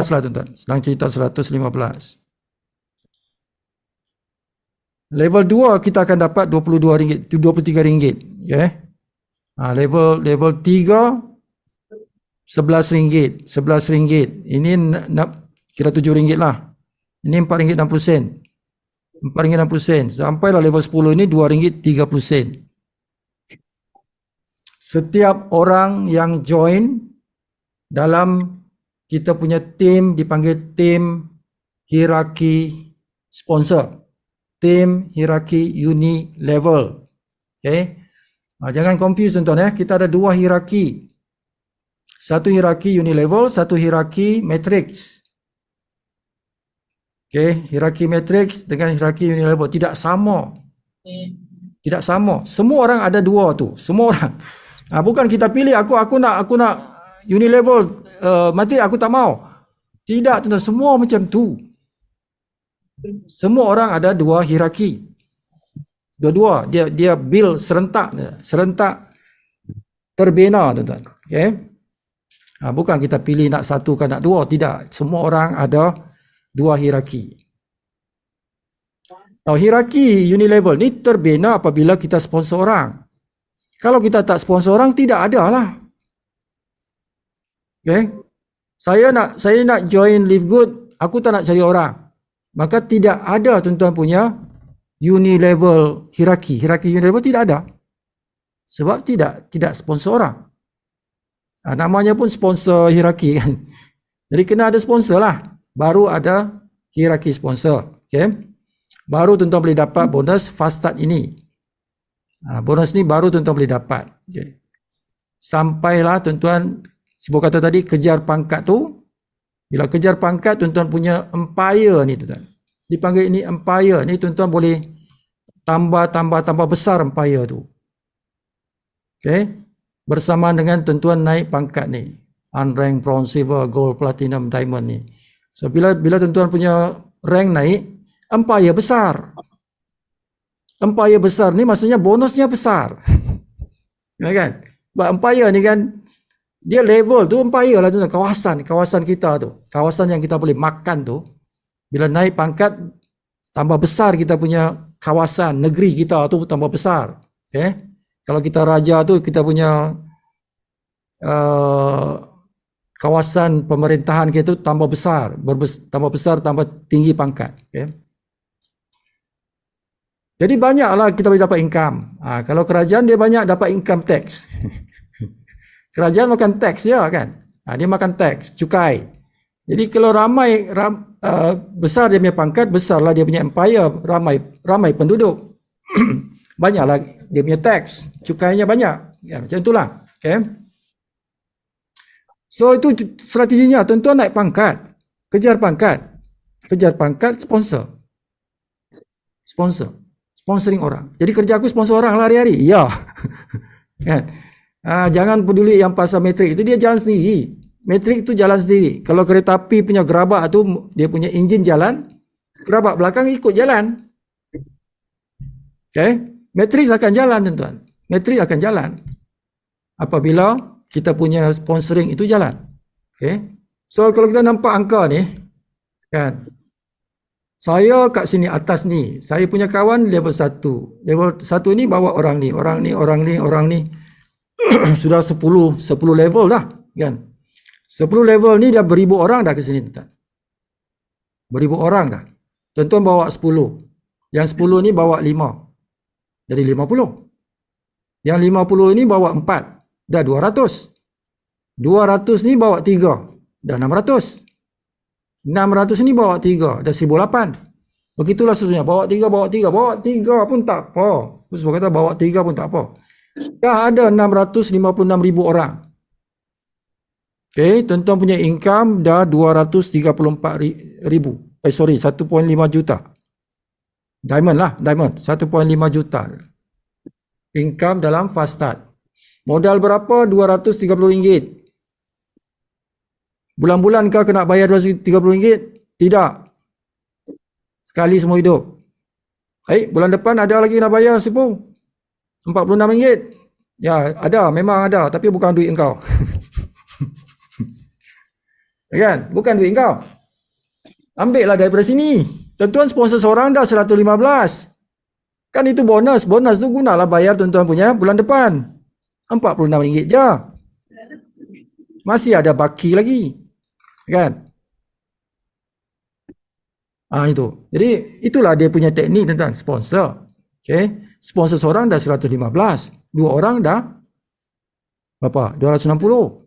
lah tuan-tuan. Sedang cerita 115. Level 2 kita akan dapat RM22, RM23, okay. Level 3 RM11, RM11. Ini nak kira RM7 lah. Ini RM4.60. RM4.60. Sampailah level 10 ini RM2.30. Setiap orang yang join dalam kita punya tim dipanggil tim hierarki sponsor. Tim hierarki uni level. Okay. Jangan confuse tuan-tuan ya. Kita ada dua hierarki. Satu hierarki uni level, satu hierarki matrix. Okay, hierarki matrix dengan hierarki uni level tidak sama. Tidak sama. Semua orang ada dua tu. Semua orang. Bukan kita pilih aku nak uni level matrix aku tak mau. Tidak tuan-tuan, semua macam tu. Semua orang ada dua hierarki. Dua-dua dia build serentak terbina tuan-tuan. Okay? Bukan kita pilih nak satu ke nak dua, tidak. Semua orang ada dua hierarki. Hierarki uni level ni terbina apabila kita sponsor orang. Kalau kita tak sponsor orang, tidak ada lah. Okay? Saya nak join Live Good, aku tak nak cari orang. Maka tidak ada tuan-tuan punya uni level hierarki. Hierarki uni level tidak ada. Sebab tidak sponsor orang. Namanya pun sponsor hierarki kan. Jadi kena ada sponsor lah. Baru ada hierarki sponsor. Okay? Baru tuan-tuan boleh dapat bonus fast start ini. Bonus ni baru tuan-tuan boleh dapat. Okay. Sampailah tuan-tuan, sebab kata tadi kejar pangkat tu. Bila kejar pangkat tuan-tuan punya empire ni tuan-tuan. Dipanggil ini empire ni tuan-tuan boleh tambah besar empire tu. Okay. Bersamaan dengan tuan-tuan naik pangkat ni. Unranked, bronze, silver, gold, platinum, diamond ni. So bila tuan-tuan punya rank naik, empire besar. Empire besar ni maksudnya bonusnya besar. Ya kan? Sebab empire ni kan dia level tu empire lah tu, kawasan kita tu. Kawasan yang kita boleh makan tu. Bila naik pangkat tambah besar kita punya kawasan negeri kita tu tambah besar. Okay? Kalau kita raja tu kita punya kawasan pemerintahan kita tu tambah besar, tambah tinggi pangkat. Okay? Jadi banyaklah kita boleh dapat income. Kalau kerajaan dia banyak dapat income tax. Kerajaan makan tax ya kan. Dia makan tax, cukai. Jadi kalau besar dia punya pangkat, besarlah dia punya empire, ramai penduduk. Banyaklah dia punya tax, cukainya banyak. Ya, macam itulah. Okay. So itu strateginya, tuan-tuan naik pangkat, kejar pangkat, sponsoring orang. Jadi kerja aku sponsor orang hari-hari, ya. Kan? Jangan peduli yang pasal metrik itu, dia jalan sendiri. Metrik itu jalan sendiri. Kalau kereta api punya gerabak tu, dia punya enjin jalan, gerabak belakang ikut jalan. Okay? Metrik akan jalan, tuan-tuan. Metrik akan jalan apabila kita punya sponsoring itu jalan. Okay? So kalau kita nampak angka ni, kan, saya kat sini atas ni, saya punya kawan level 1. Level 1 ni bawa orang ni. Sudah 10 level dah, kan. 10 level ni dah beribu orang dah ke sini, tuan. Beribu orang dah. Tuan-tuan bawa 10. Yang 10 ni bawa 5. Jadi 50. Yang 50 ini bawa 4. Dah 200. 200 ni bawa 3. Dah 600. 600 ni bawa 3. Dah 1008. Begitulah seterusnya. Bawa 3 pun tak apa. Sebab kata bawa 3 pun tak apa. Dah ada 656,000 orang. Okay, tuan-tuan punya income dah 234,000. 1.5 juta. Diamond 1.5 juta. Income dalam fast start. Modal berapa? RM230. Bulan-bulan kau kena bayar RM230? Tidak. Sekali semua hidup. Bulan depan ada lagi nak bayar sipu? RM46. Ya, ada, memang ada, tapi bukan duit engkau. Kan? Bukan duit engkau. Ambil lah daripada sini. Tuan-tuan sponsor seorang dah 115. Kan itu bonus. Bonus tu gunalah bayar tuan-tuan punya bulan depan. RM46 je. Masih ada baki lagi. Kan? Itu. Jadi itulah dia punya teknik tentang sponsor. Okay? Sponsor seorang dah 115. 2 orang dah berapa? 260.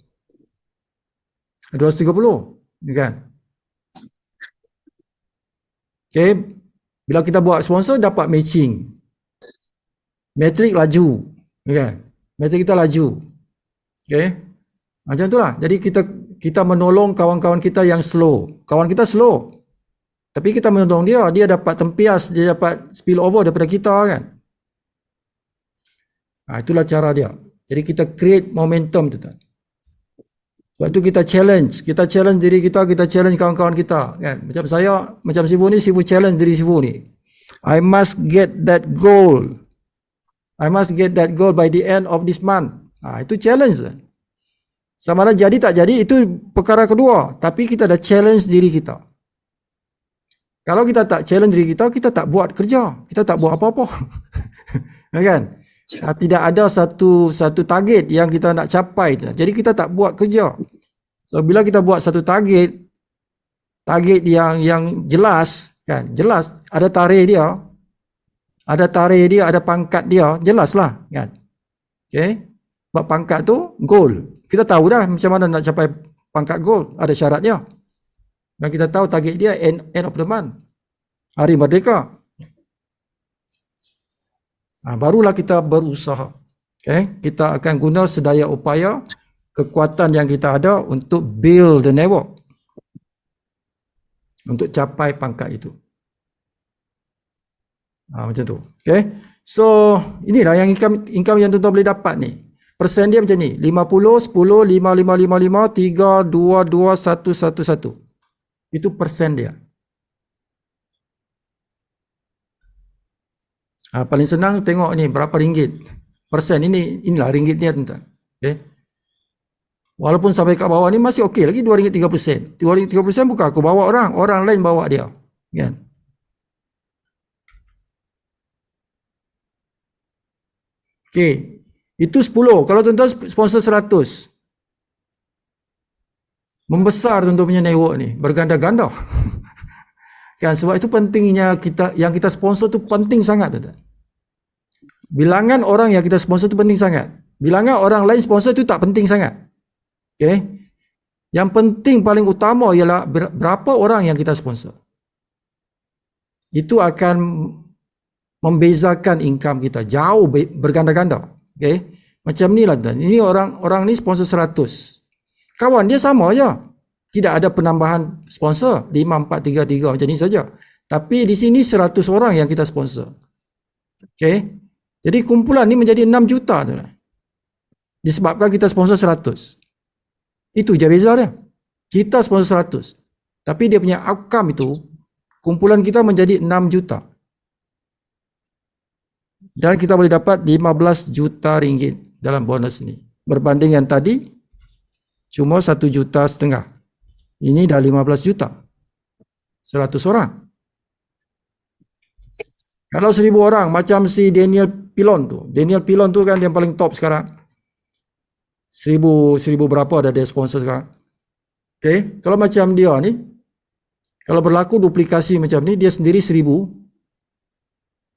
230. Kan? Okay? Bila kita buat sponsor, dapat matching. Metrik laju. Kan? Metrik kita laju. Okay? Macam itulah. Jadi kita menolong kawan-kawan kita yang slow. Kawan kita slow. Tapi kita menolong dia. Dia dapat tempias. Dia dapat spill over daripada kita, kan? Itulah cara dia. Jadi kita create momentum tu. Sebab itu kita challenge. Kita challenge diri kita. Kita challenge kawan-kawan kita. Kan? Macam saya, macam Sifu ni, Sifu challenge diri Sifu ni. I must get that goal. I must get that goal by the end of this month. Itu challenge. Sama ada jadi tak jadi, itu perkara kedua. Tapi kita dah challenge diri kita. Kalau kita tak challenge diri kita, kita tak buat kerja. Kita tak buat apa-apa. Kan? Tidak ada satu target yang kita nak capai. Jadi kita tak buat kerja. So bila kita buat satu target yang jelas, kan? Jelas ada tarikh dia. Ada tarikh dia, ada pangkat dia, jelaslah, kan? Okay? Sebab pangkat tu goal. Kita tahu dah macam mana nak capai pangkat goal, ada syarat dia. Dan kita tahu target dia end of the month. Hari Merdeka. Barulah kita berusaha. Okay? Kita akan guna sedaya upaya, kekuatan yang kita ada untuk build the network. Untuk capai pangkat itu. Macam tu. Okay? So, inilah yang income yang tuan-tuan boleh dapat ni. Persen dia macam ni. 50, 10, 5, 5, 5, 5, 3, 2, 2, 1, 1, 1. Itu persen dia. Paling senang tengok ni berapa ringgit. Persen inilah ringgit dia, tuan-tuan. Okay? Walaupun sampai kat bawah ni masih okey lagi RM2.30. RM2.30 bukan aku bawa orang lain bawa dia. Kan? Okey. Itu 10. Kalau tuan-tuan sponsor 100. Membesar tuan-tuan punya network ni. Berganda-ganda. Kan, sebab itu pentingnya yang kita sponsor tu penting sangat, tuan-tuan. Bilangan orang yang kita sponsor tu penting sangat. Bilangan orang lain sponsor tu tak penting sangat. Okay? Yang penting paling utama ialah berapa orang yang kita sponsor. Itu akan membezakan income kita jauh berganda-ganda. Okay? Macam ni lah, tuan. Ini orang ni sponsor 100. kawan dia sama je. Tidak ada penambahan sponsor 5, 4, 3, 3 macam ni saja. Tapi di sini 100 orang yang kita sponsor. Okey. Jadi kumpulan ni menjadi 6 juta tu. Disebabkan kita sponsor 100. Itu je beza dia. Kita sponsor 100. Tapi dia punya outcome itu, kumpulan kita menjadi 6 juta. Dan kita boleh dapat 15 juta ringgit dalam bonus ini. Berbanding yang tadi, cuma 1,5 juta. Ini dah 15 juta. 100 orang. Kalau 1,000 orang, macam si Daniel Pilon tu. Daniel Pilon tu kan yang paling top sekarang. 1,000 berapa ada dia sponsor sekarang. Okay. Kalau macam dia ni, kalau berlaku duplikasi macam ni, dia sendiri 1,000,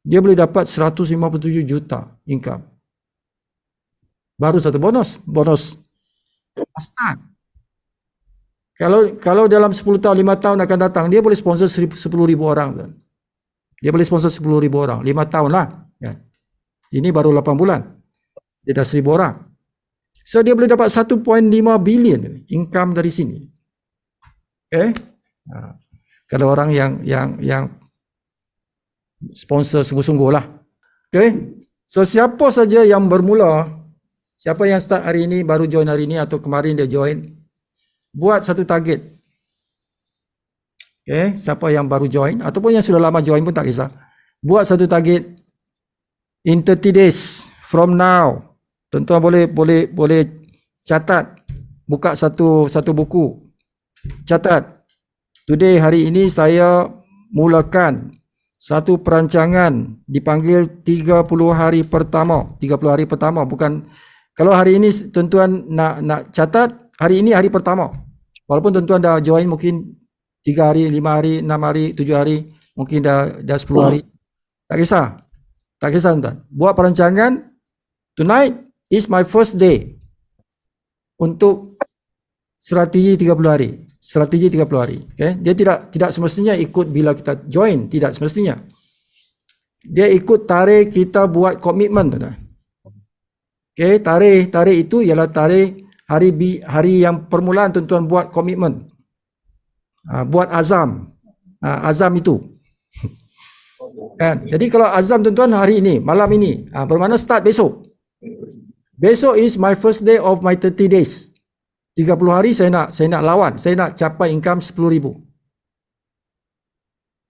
dia boleh dapat 157 juta income. Baru satu bonus. Bonus start. Kalau dalam 10 tahun, 5 tahun akan datang, dia boleh sponsor 10,000 orang. Kan? Dia boleh sponsor 10,000 orang. 5 tahun lah. Kan? Ini baru 8 bulan. Dia dah 1,000 orang. So, dia boleh dapat 1.5 bilion income dari sini. Okay? Kalau orang yang sponsor sungguh-sungguh lah. Okay? So, siapa saja yang bermula, siapa yang start hari ini, baru join hari ini atau kemarin dia join, buat satu target. Okay, siapa yang baru join ataupun yang sudah lama join pun tak kisah. Buat satu target in 30 days from now. Tuan-tuan boleh catat, buka satu buku. Catat. Today, hari ini saya mulakan satu perancangan dipanggil 30 hari pertama. 30 hari pertama bukan, kalau hari ini tuan-tuan nak catat, hari ini hari pertama. Walaupun tuan-tuan dah join mungkin 3 hari, 5 hari, 6 hari, 7 hari, mungkin dah 10 hari. Tak kisah. Tak kisah tuan-tuan. Buat perancangan, tonight is my first day untuk strategi 30 hari. Strategi 30 hari. Okay? Dia tidak semestinya ikut bila kita join. Tidak semestinya. Dia ikut tarikh kita buat komitmen tuan-tuan. Okay? Tarikh itu ialah tarikh hari yang permulaan tuan-tuan buat komitmen. Buat azam. Azam itu. Kan? Jadi kalau azam tuan-tuan hari ini, malam ini, bermakna start besok. Besok is my first day of my 30 days. 30 hari saya nak lawan. Saya nak capai income 10,000.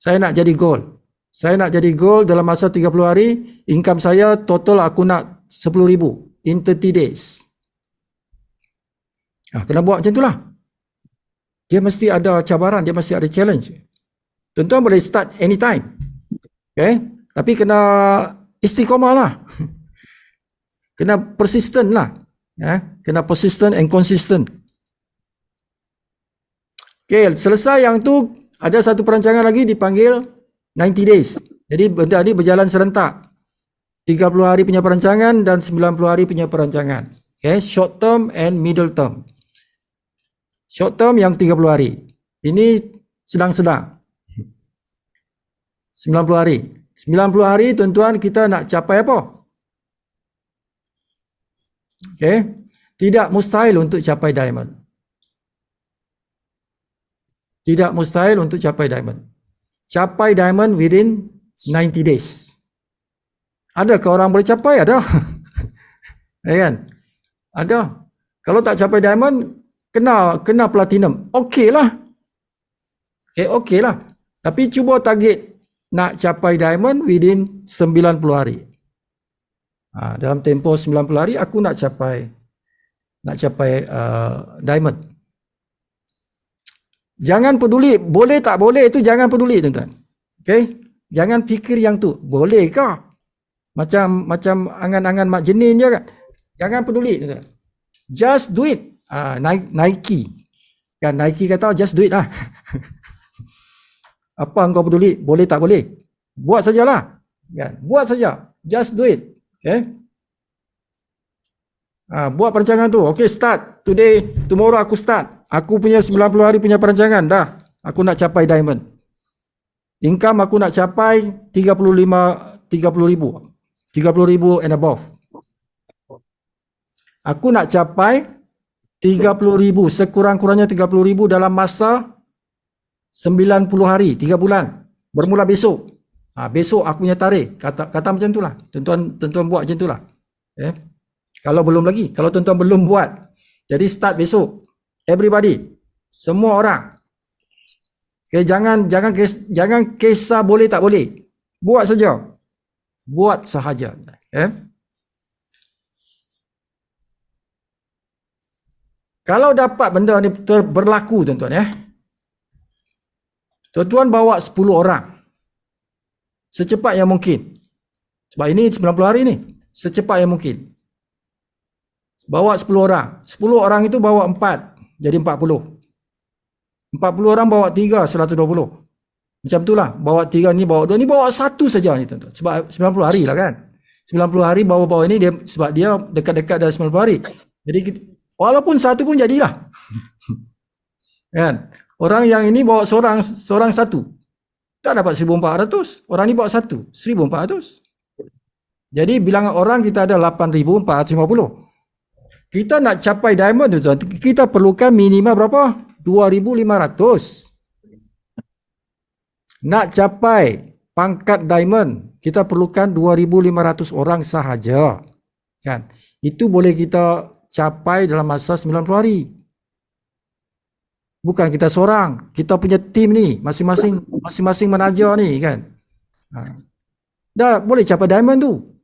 Saya nak jadi goal. Saya nak jadi goal dalam masa 30 hari, income saya total aku nak 10,000 in 30 days. Kena buat macam itulah. Dia mesti ada cabaran, dia mesti ada challenge. Tuan-tuan boleh start anytime. Okay? Tapi kena istiqamah lah. Kena persistent lah. Kena persistent and consistent. Okay, selesai yang tu, ada satu perancangan lagi dipanggil 90 days. Jadi benda ni berjalan serentak. 30 hari punya perancangan dan 90 hari punya perancangan. Okay, short term and middle term. Short term yang 30 hari. Ini sedang-sedang. 90 hari. 90 hari tuan-tuan kita nak capai apa? Okay. Tidak mustahil untuk capai diamond. Tidak mustahil untuk capai diamond. Capai diamond within 90 days. Adakah orang boleh capai? Ada. Ya kan? Ada. Kalau tak capai diamond, kena platinum. Okey lah. Okey lah. Tapi cuba target nak capai diamond within 90 hari. Dalam tempoh 90 hari aku nak capai diamond. Jangan peduli boleh tak boleh, itu jangan peduli tuan-tuan. Okey? Jangan fikir yang tu. Bolehkah? Macam angan-angan mak jenin je kan. Jangan peduli tuan-tuan. Just do it. Nike. Kan Nike kata just do it lah. Apa engkau peduli? Boleh tak boleh? Buat sajalah. Kan? Buat saja. Just do it. Okay? Buat perancangan tu. Okay, start. Today, tomorrow aku start. Aku punya 90 hari punya perancangan. Dah. Aku nak capai diamond. Income aku nak capai 30,000 and above. Aku nak capai 30,000, sekurang-kurangnya 30,000 dalam masa 90 hari, 3 bulan. Bermula besok. Besok aku punya tarikh. Kata macam itulah. Tuan-tuan buat macam itulah. Kalau belum lagi, kalau tuan-tuan belum buat. Jadi start besok. Everybody, semua orang. Jangan kisah boleh tak boleh. Buat saja. Buat sahaja. Kalau dapat benda ni berlaku tuan-tuan tuan-tuan bawa 10 orang secepat yang mungkin. Sebab ini 90 hari ni, secepat yang mungkin. Bawa 10 orang. 10 orang itu bawa 4, jadi 40. 40 orang bawa 3, 120. Macam itulah. Bawa 3 ni, bawa 2 ni, bawa 1 saja ni tuan-tuan. Sebab 90 hari lah kan. 90 hari bawa-bawa ini dia, sebab dia dekat-dekat dah 90 hari. Jadi walaupun 1 pun jadilah. Kan? Orang yang ini bawa seorang 1. Tak dapat 1,400. Orang ni bawa 1, 1,400. Jadi bilangan orang kita ada 8,450. Kita nak capai diamond tu tuan, kita perlukan minimal berapa? 2,500. Nak capai pangkat diamond, kita perlukan 2,500 orang sahaja. Kan? Itu boleh kita capai dalam masa 90 hari. Bukan kita seorang, kita punya tim ni, masing-masing menaja ni kan. Dah boleh capai diamond tu.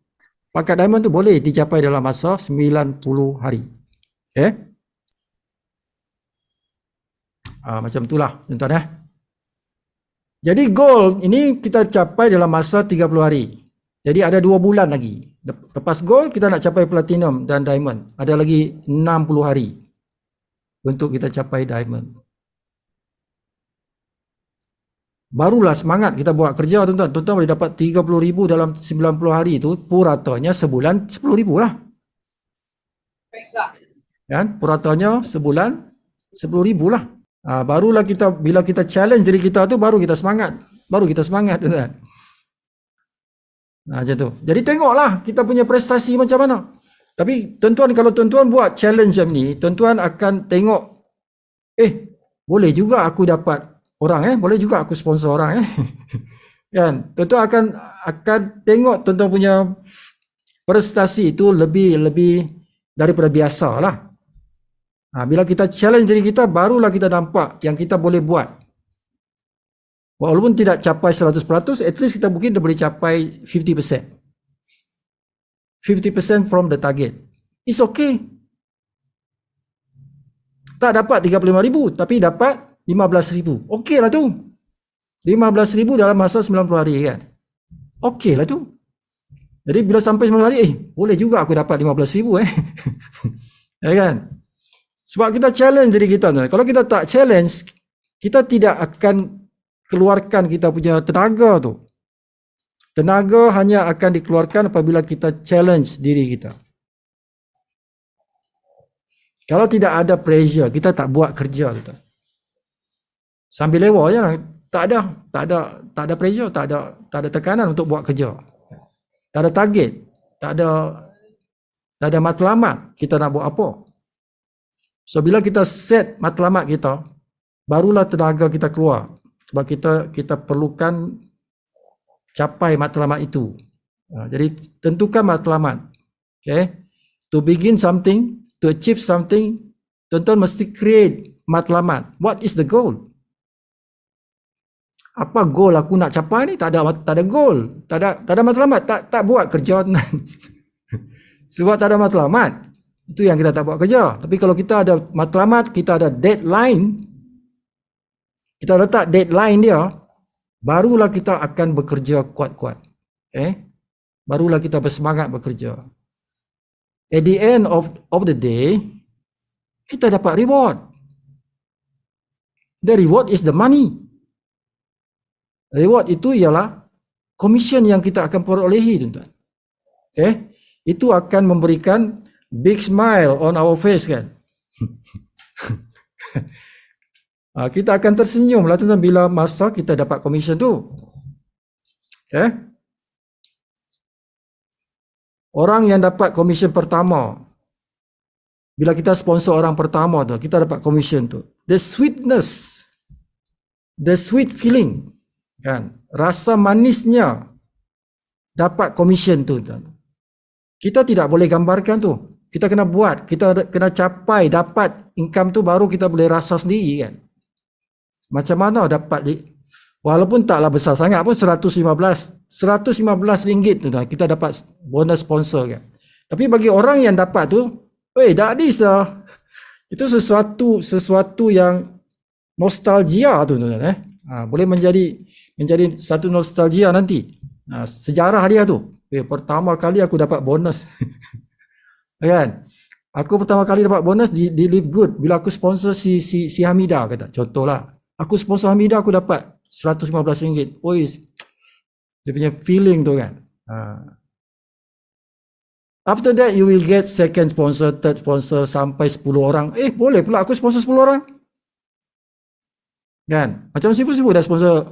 Pangkat diamond tu boleh dicapai dalam masa 90 hari. Macam itulah tuan-tuan Jadi gold ini kita capai dalam masa 30 hari. Jadi ada 2 bulan lagi. Lepas gold kita nak capai platinum dan diamond. Ada lagi 60 hari untuk kita capai diamond. Barulah semangat kita buat kerja tuan-tuan. Tuan-tuan boleh dapat 30,000 dalam 90 hari itu, puratanya sebulan 10,000 lah. Kan? Puratanya sebulan 10,000 lah. Barulah kita, bila kita challenge diri kita tu, baru kita semangat. Tuan-tuan. Macam tu. Jadi tengoklah kita punya prestasi macam mana. Tapi tuan-tuan, kalau tuan-tuan buat challenge macam ni, tuan-tuan akan tengok, boleh juga aku dapat orang boleh juga aku sponsor orang kan. Tuan-tuan akan tengok tuan-tuan punya prestasi itu lebih daripada biasa lah. Bila kita challenge diri kita, barulah kita nampak yang kita boleh buat. Walaupun tidak capai 100%, at least kita mungkin dah boleh capai 50%. 50% from the target. It's okay. Tak dapat 35,000 tapi dapat 15,000. Okey lah tu. 15,000 dalam masa 90 hari kan. Okey lah tu. Jadi bila sampai 90 hari, boleh juga aku dapat 15,000 ya kan? Sebab kita challenge diri kita. Kalau kita tak challenge, kita tidak akan keluarkan kita punya tenaga tu. Tenaga hanya akan dikeluarkan apabila kita challenge diri kita. Kalau tidak ada pressure, kita tak buat kerja tu. Sambil lewa je lah. Tak ada pressure, tak ada tekanan untuk buat kerja. Tak ada target, tak ada matlamat kita nak buat apa. So bila kita set matlamat kita, barulah tenaga kita keluar. Sebab kita perlukan capai matlamat itu. Jadi tentukan matlamat. Okay? To begin something, to achieve something, tuan-tuan mesti create matlamat. What is the goal? Apa goal aku nak capai ni? Tak ada goal, tak ada matlamat, tak buat kerja. Sebab tak ada matlamat, itu yang kita tak buat kerja. Tapi kalau kita ada matlamat, kita ada deadline, kita letak deadline dia, barulah kita akan bekerja kuat-kuat. Barulah kita bersemangat bekerja. At the end of the day, kita dapat reward. The reward is the money. Reward itu ialah commission yang kita akan perolehi, tuan-tuan. Itu akan memberikan big smile on our face kan. Kita akan tersenyum lah tuan-tuan bila masa kita dapat commission tu. Orang yang dapat commission pertama Bila kita sponsor orang pertama tu, kita dapat commission tu. The sweetness, the sweet feeling, kan? Rasa manisnya dapat commission tu. Kita tidak boleh gambarkan tu. Kita kena buat, kita kena capai, dapat income tu baru kita boleh rasa sendiri, kan? Macam mana dapat, walaupun taklah besar sangat pun, 115 ringgit tu dah kita dapat bonus sponsor, kan? Tapi bagi orang yang dapat tu, that is itu sesuatu yang nostalgia tu, tuan-tuan, boleh menjadi satu nostalgia nanti. Sejarah dia tu. Pertama kali aku dapat bonus. Kan? Aku pertama kali dapat bonus di Live Good bila aku sponsor si Hamidah, kata. Contohlah. Aku sponsor Hamidah, aku dapat RM115. Dia punya feeling tu, kan. After that, you will get second sponsor, third sponsor, sampai 10 orang. Boleh pula aku sponsor 10 orang. Kan? Macam Sifu dah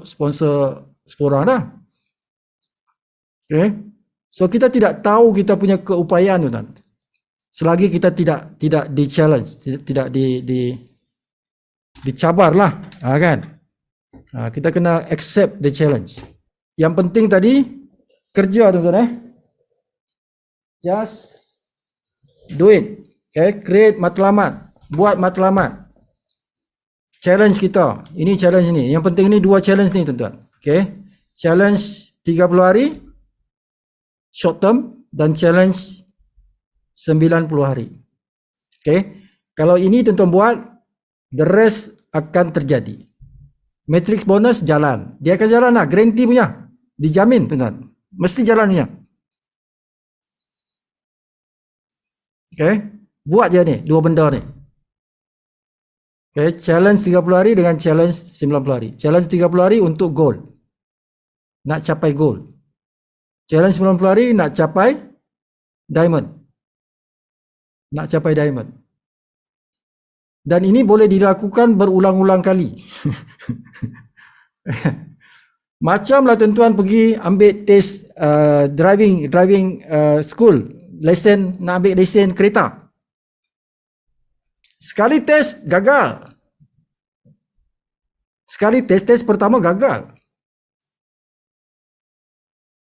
sponsor 10 orang dah. Okay? So, kita tidak tahu kita punya keupayaan tu, kan. Selagi kita tidak di-challenge, tidak dicabar lah. Kan? Kita kena accept the challenge. Yang penting tadi, kerja, tuan-tuan. Just do it. Okay, create matlamat, buat matlamat. Challenge kita. Ini challenge ni. Yang penting ni dua challenge ni, tuan-tuan. Okay, challenge 30 hari short term dan challenge 90 hari. Okay, kalau ini tuan-tuan buat, the rest akan terjadi. Matrix bonus jalan. Dia akan jalan lah, guarantee punya. Dijamin, tuan-tuan. Mesti jalannya. Okay, buat je ni, dua benda ni. Okay, challenge 30 hari dengan challenge 90 hari. Challenge 30 hari untuk goal. Nak capai goal. Challenge 90 hari nak capai diamond. Nak capai diamond. Dan ini boleh dilakukan berulang-ulang kali. Macamlah tuan-tuan pergi ambil test driving school. Lesen, nak ambil lesen kereta. Sekali test gagal. Sekali test pertama gagal.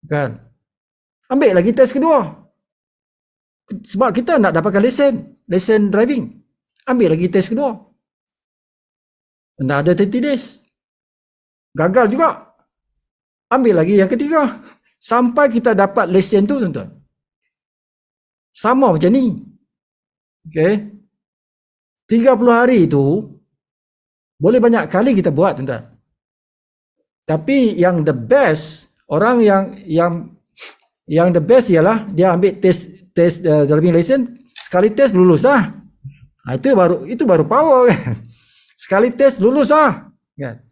Kan? Ambil lagi test kedua. Sebab kita nak dapatkan lesen driving. Ambil lagi test kedua. Nak ada 30 days. Gagal juga. Ambil lagi yang ketiga. Sampai kita dapat lesen tu, tuan-tuan. Sama macam ni. Okay. 30 hari tu boleh banyak kali kita buat, tuan-tuan. Tapi yang the best, orang yang the best ialah dia ambil test driving license, sekali test lulus lah. Itu baru power, kan. Sekali test lulus lah. Kan.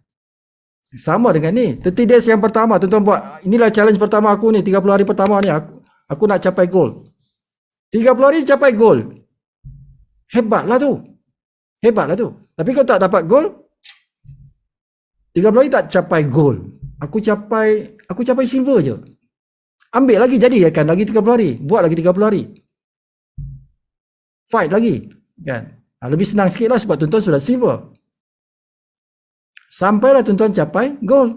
Sama dengan ni. 30 days yang pertama, tuan-tuan buat. Inilah challenge pertama aku ni, 30 hari pertama ni aku nak capai goal. 30 hari capai goal. Hebatlah tu. Tapi kalau tak dapat goal, 30 hari tak capai goal. Aku capai silver je. Ambil lagi, jadi kan lagi 30 hari. Buat lagi 30 hari. Fight lagi. Kan? Lebih senang sikit lah sebab tuan-tuan sudah silver. Sampailah tuan-tuan capai goal.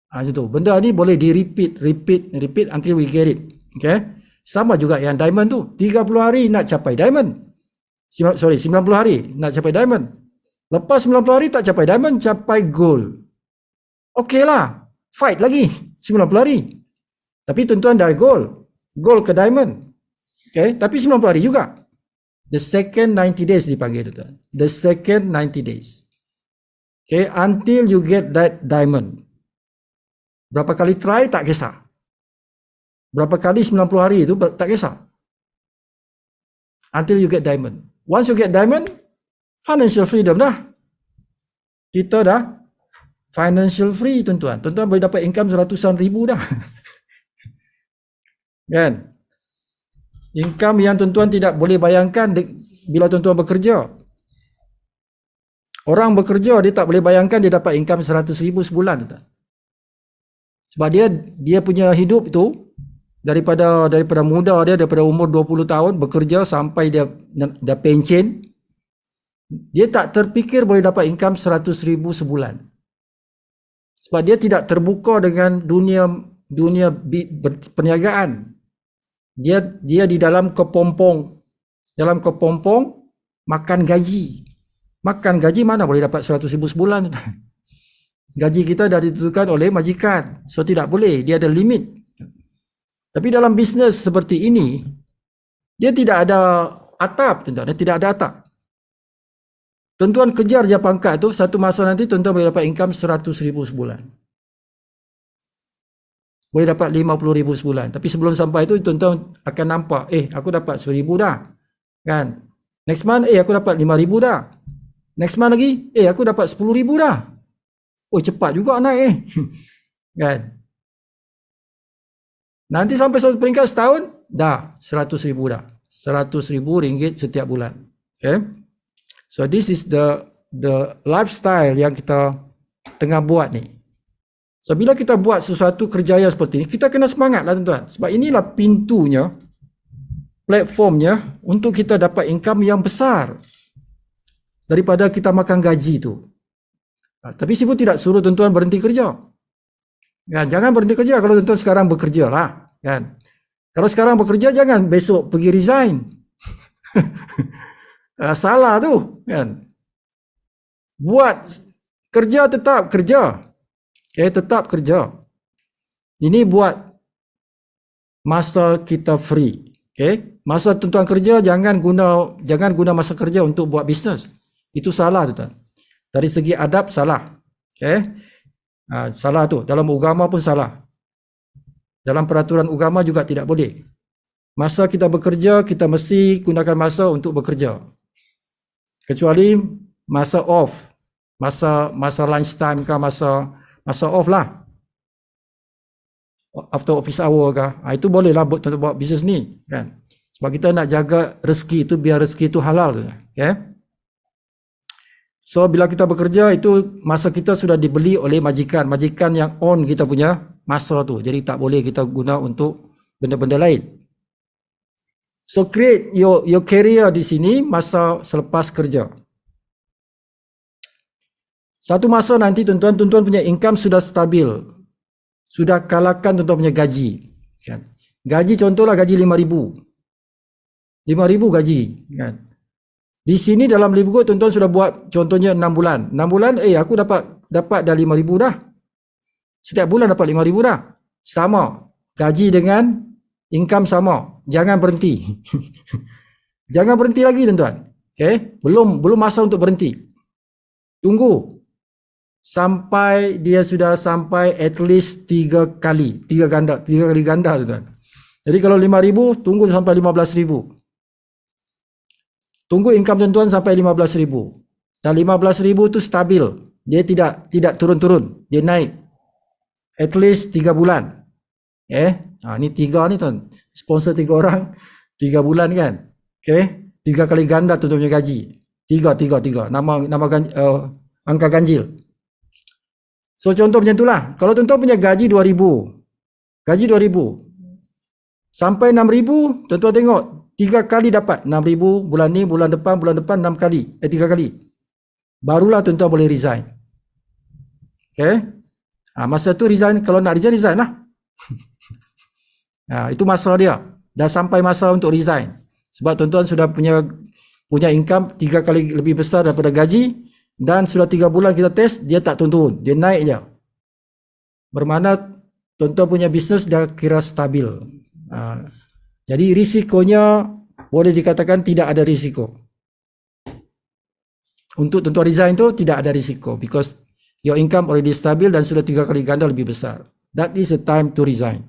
Macam tu. Benda ni boleh di repeat until we get it. Okay. Sama juga yang diamond tu. 30 hari nak capai diamond. 90 hari nak capai diamond. Lepas 90 hari tak capai diamond, capai gold. Okey lah. Fight lagi 90 hari. Tapi tuan-tuan dari gold ke diamond. Okay. Tapi 90 hari juga. The second 90 days dipanggil, tuan-tuan. The second 90 days. Okay. Until you get that diamond. Berapa kali try tak kisah. Berapa kali 90 hari itu tak kisah. Until you get diamond. Once you get diamond, financial freedom dah. Kita dah financial free, tuan-tuan. Tuan-tuan boleh dapat income ratusan ribu dah. Kan? Income yang tuan-tuan tidak boleh bayangkan bila tuan-tuan bekerja. Orang bekerja, dia tak boleh bayangkan dia dapat income 100 ribu sebulan, tuan-tuan. Sebab dia punya hidup itu daripada muda dia, daripada umur 20 tahun bekerja sampai dia dah pension, dia tak terfikir boleh dapat income 100,000 sebulan. Sebab dia tidak terbuka dengan dunia perniagaan. Dia di dalam kepompong makan gaji. Makan gaji mana boleh dapat 100,000 sebulan. Gaji kita dah ditentukan oleh majikan. So tidak boleh, dia ada limit. Tapi dalam bisnes seperti ini, dia tidak ada atap, tuan-tuan, tidak ada atap. Tuan-tuan kejar je pangkat tu, satu masa nanti tuan-tuan boleh dapat income 100,000 sebulan. Boleh dapat 50,000 sebulan. Tapi sebelum sampai tu tuan-tuan akan nampak, aku dapat 1,000 dah. Kan? Next month, aku dapat 5,000 dah. Next month lagi, aku dapat 10,000 dah. Oh, cepat juga naik Kan? Nanti sampai satu peringkat setahun, dah 100,000 dah. 100,000 ringgit setiap bulan. Okay? So this is the lifestyle yang kita tengah buat ni. So bila kita buat sesuatu kerjaya seperti ini, kita kena semangat lah tuan-tuan. Sebab inilah pintunya, platformnya untuk kita dapat income yang besar daripada kita makan gaji tu. Tapi Sifu tidak suruh tuan-tuan berhenti kerja. Ya, jangan berhenti kerja kalau tuan-tuan sekarang bekerja lah. Kan? Kalau sekarang bekerja, jangan besok pergi resign. Salah tu. Kan? Buat kerja, tetap kerja. Tetap kerja. Ini buat masa kita free. Masa tuan-tuan kerja, jangan guna masa kerja untuk buat bisnes. Itu salah tuan-tuan. Dari segi adab salah. Salah tu. Dalam agama pun salah. Dalam peraturan agama juga tidak boleh. Masa kita bekerja, kita mesti gunakan masa untuk bekerja. Kecuali masa off. Masa lunch time ke masa off lah. After office hour ke. Itu boleh lah untuk buat bisnes ni. Kan? Sebab kita nak jaga rezeki itu, biar rezeki itu halal. So bila kita bekerja, itu masa kita sudah dibeli oleh majikan. Majikan yang own kita punya masa tu. Jadi tak boleh kita guna untuk benda-benda lain. So create your career di sini masa selepas kerja. Satu masa nanti tuan-tuan punya income sudah stabil. Sudah kalahkan tuan-tuan punya gaji. Kan? Gaji contohlah gaji 5,000. 5,000 gaji. Kan? Di sini dalam Livegood tuan-tuan sudah buat contohnya 6 bulan. 6 bulan, aku dapat dah 5,000 dah. Setiap bulan dapat 5,000 dah. Sama. Gaji dengan income sama. Jangan berhenti. Jangan berhenti lagi tuan-tuan. Belum masa untuk berhenti. Tunggu. Sampai dia sudah sampai at least 3 kali. 3 kali ganda tuan-tuan. Jadi kalau 5,000, tunggu sampai 15,000. Tunggu income tuan-tuan sampai 15,000. Dan 15,000 tu stabil. Dia tidak turun-turun. Dia naik. At least 3 bulan. Ni 3 ni tuan. Sponsor 3 orang. 3 bulan kan. 3 kali ganda tuan-tuan punya gaji. 3. Nama angka ganjil. So contoh macam itulah. Kalau tuan-tuan punya gaji 2,000. Gaji 2,000. Sampai 6,000, tuan-tuan tengok. 3 kali dapat 6,000 bulan ni, bulan depan 6 kali. 3 kali. Barulah tuan-tuan boleh resign. Masa tu resign, kalau nak resign lah. Itu masa dia. Dah sampai masa untuk resign. Sebab tuan-tuan sudah punya income 3 kali lebih besar daripada gaji, dan sudah 3 bulan kita test, dia tak turun. Dia naik je. Bermakna tuan-tuan punya bisnes dah kira stabil. Jadi risikonya boleh dikatakan tidak ada risiko. Untuk tuan-tuan resign tu tidak ada risiko. Because your income already stabil dan sudah 3 kali ganda lebih besar. That is the time to resign.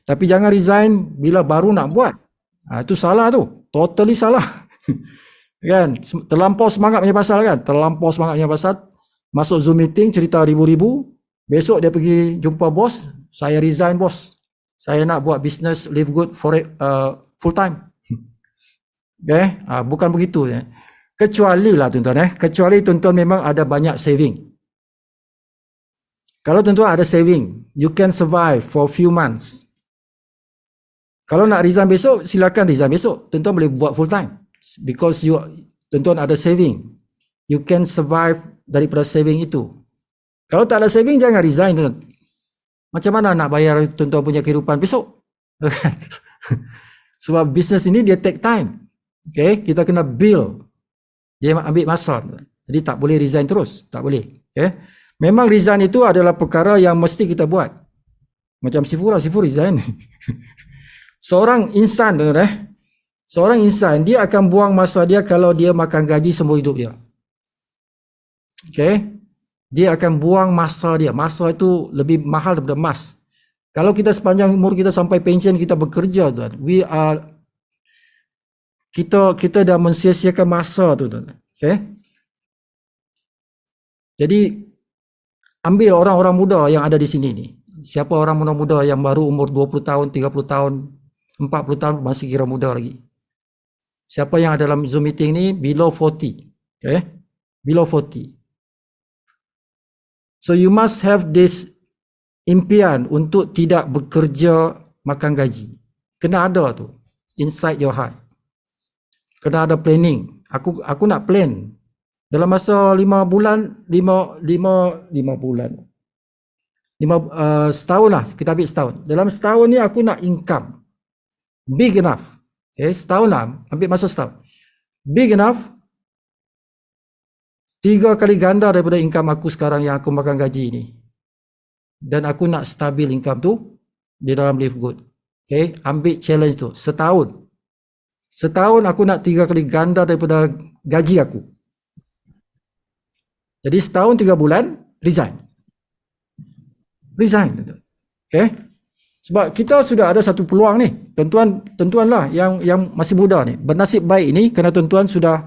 Tapi jangan resign bila baru nak buat. Itu salah tu. Totally salah. Kan? Terlampau semangat punya pasal kan? Terlampau semangat punya pasal. Masuk Zoom meeting cerita ribu-ribu. Besok dia pergi jumpa bos. Saya resign bos. Saya nak buat bisnes Livegood for full time. Bukan begitu. Kecuali lah tuan-tuan. Kecuali tuan-tuan memang ada banyak saving. Kalau tuan-tuan ada saving, you can survive for few months. Kalau nak resign besok, silakan resign besok. Tuan-tuan boleh buat full time. Because tuan-tuan ada saving. You can survive daripada saving itu. Kalau tak ada saving, jangan resign. Tuan. Macam mana nak bayar tuan-tuan punya kehidupan besok? Sebab bisnes ini dia take time. Okay, kita kena build. Dia ambil masa. Jadi tak boleh resign terus. Tak boleh. Okay. Memang resign itu adalah perkara yang mesti kita buat. Macam Sifu lah, Sifu resign. Seorang insan, seorang insan, dia akan buang masa dia kalau dia makan gaji semua hidup dia. Okay. Dia akan buang masa dia. Masa itu lebih mahal daripada emas. Kalau kita sepanjang umur kita sampai pension kita bekerja, tuan, kita dah mensia-siakan masa tu, tuan. Okay. Jadi ambil orang-orang muda yang ada di sini ni. Siapa orang muda-muda yang baru umur 20 tahun, 30 tahun, 40 tahun masih kira muda lagi. Siapa yang ada dalam Zoom meeting ni below 40. Okay? Below 40. So you must have this impian untuk tidak bekerja makan gaji. Kena ada tu inside your heart. Kena ada planning. Aku nak plan. Dalam masa 5 bulan, 5 bulan. Setahun lah, kita ambil setahun. Dalam setahun ni aku nak income big enough. Okay, setahun lah, ambil masa setahun. Big enough 3 kali ganda daripada income aku sekarang yang aku makan gaji ni. Dan aku nak stabil income tu di dalam Live Good. Okay, ambil challenge tu setahun. Setahun aku nak 3 kali ganda daripada gaji aku. Jadi setahun 3 bulan resign. Okay. Sebab kita sudah ada satu peluang ni. Tuan-tuan lah yang masih muda ni. Bernasib baik ni kerana tuan-tuan sudah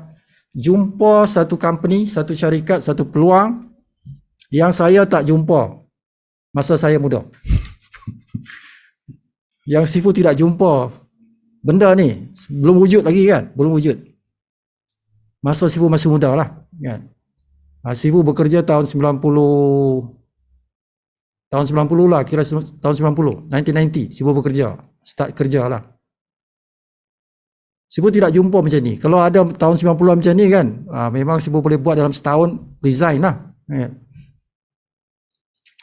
jumpa satu company, satu syarikat, satu peluang yang saya tak jumpa masa saya muda. Yang Sifu tidak jumpa benda ni. Belum wujud lagi kan? Belum wujud. Masa Sifu masih muda lah. Kan? Sifu bekerja tahun 90 lah, kira tahun 90, 1990 Sifu bekerja, start kerja lah. Sifu tidak jumpa macam ni. Kalau ada tahun 90 macam ni kan, memang Sifu boleh buat dalam setahun, resign lah.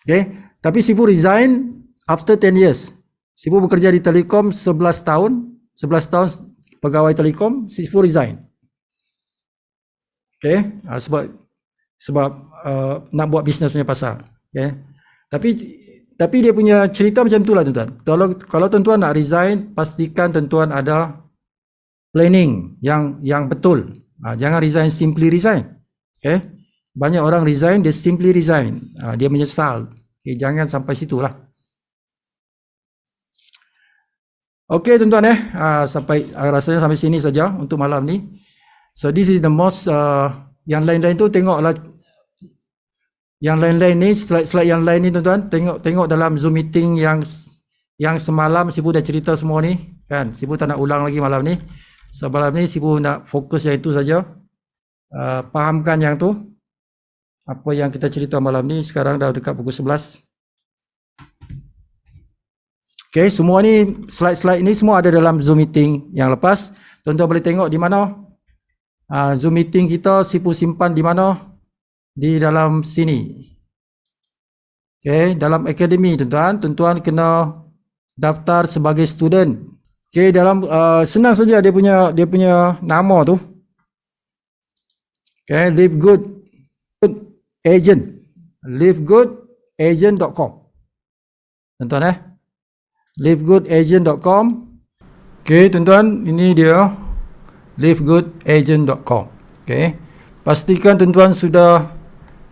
Okay, tapi Sifu resign after 10 years. Sifu bekerja di Telekom 11 tahun pegawai Telekom, Sifu resign. Okay, sebab nak buat bisnes punya pasal. Okay. Tapi dia punya cerita macam itulah tuan-tuan. Kalau tuan-tuan nak resign, pastikan tuan-tuan ada planning yang betul. Jangan resign simply resign. Okay. Banyak orang resign, dia simply resign. Dia menyesal. Okay, jangan sampai situlah. Okay tuan-tuan rasanya sampai sini saja untuk malam ni. So this is the most yang lain-lain tu tengoklah. Yang lain-lain ni, slide yang lain ni tuan-tuan, tengok dalam Zoom meeting yang semalam Sifu dah cerita semua ni, kan? Sifu tak nak ulang lagi malam ni. So malam ni Sifu nak fokus yang itu saja. Fahamkan yang tu. Apa yang kita cerita malam ni sekarang dah dekat pukul 11. Okay, semua ni slide-slide ni semua ada dalam Zoom meeting yang lepas. Tuan-tuan boleh tengok di mana. Zoom meeting kita Sifu simpan di mana? Di dalam sini. Okay, dalam akademi tuan-tuan kena daftar sebagai student. Okay, dalam senang saja dia punya nama tu. Okay, Live Good Agent. livegoodagent.com. Tuan-tuan livegoodagent.com. Okay, tuan-tuan, ini dia livegoodagent.com. Okay, pastikan tuan-tuan sudah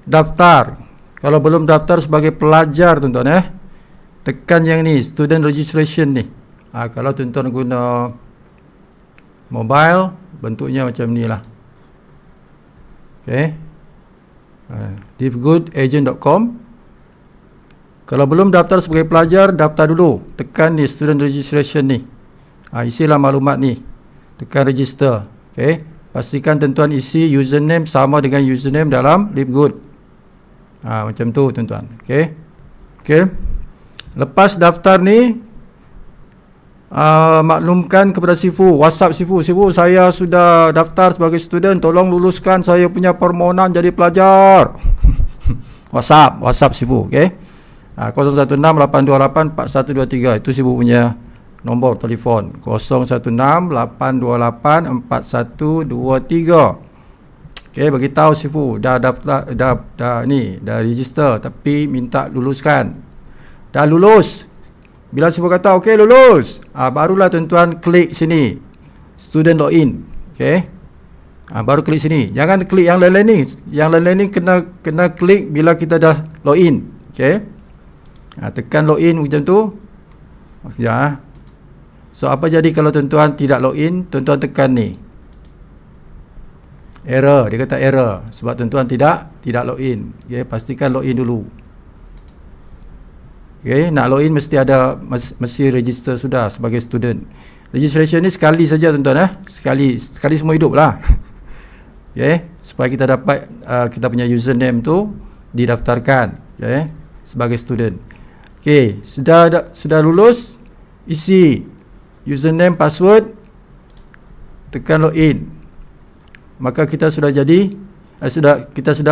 daftar. Kalau belum daftar sebagai pelajar tuan-tuan tekan yang ni, student registration ni. Kalau tuan-tuan guna mobile, bentuknya macam ni lah. Okay, livegoodagent.com. Kalau belum daftar sebagai pelajar, daftar dulu, tekan ni student registration ni. Isilah maklumat ni, tekan register. Okay, pastikan tuan-tuan isi username sama dengan username dalam Live Good. Macam tu tuan-tuan. Okay. Lepas daftar ni, maklumkan kepada Sifu, WhatsApp Sifu, Sifu saya sudah daftar sebagai student, tolong luluskan saya punya permohonan jadi pelajar. WhatsApp Sifu, okey. 0168284123 itu Sifu punya nombor telefon. 0168284123. Okey, bagi tahu Sifu dah daftar, dah register tapi minta luluskan. Dah lulus. Bila Sifu kata okey lulus, barulah tuan-tuan klik sini student login. Okey. Baru klik sini. Jangan klik yang lain-lain ni. Yang lain-lain ni kena klik bila kita dah login. Okey. Tekan login macam tu. Ya. So apa jadi kalau tuan-tuan tidak login, tuan-tuan tekan ni. Error, dia kata error sebab tuan-tuan tidak login. Okey, pastikan login dulu. Okey, nak login mesti register sudah sebagai student. Registration ni sekali saja tuan-tuan Sekali semua hidup lah. Okey, supaya kita dapat kita punya username tu didaftarkan, okey, sebagai student. Okey, sudah lulus, isi username, password, tekan login. Maka kita sudah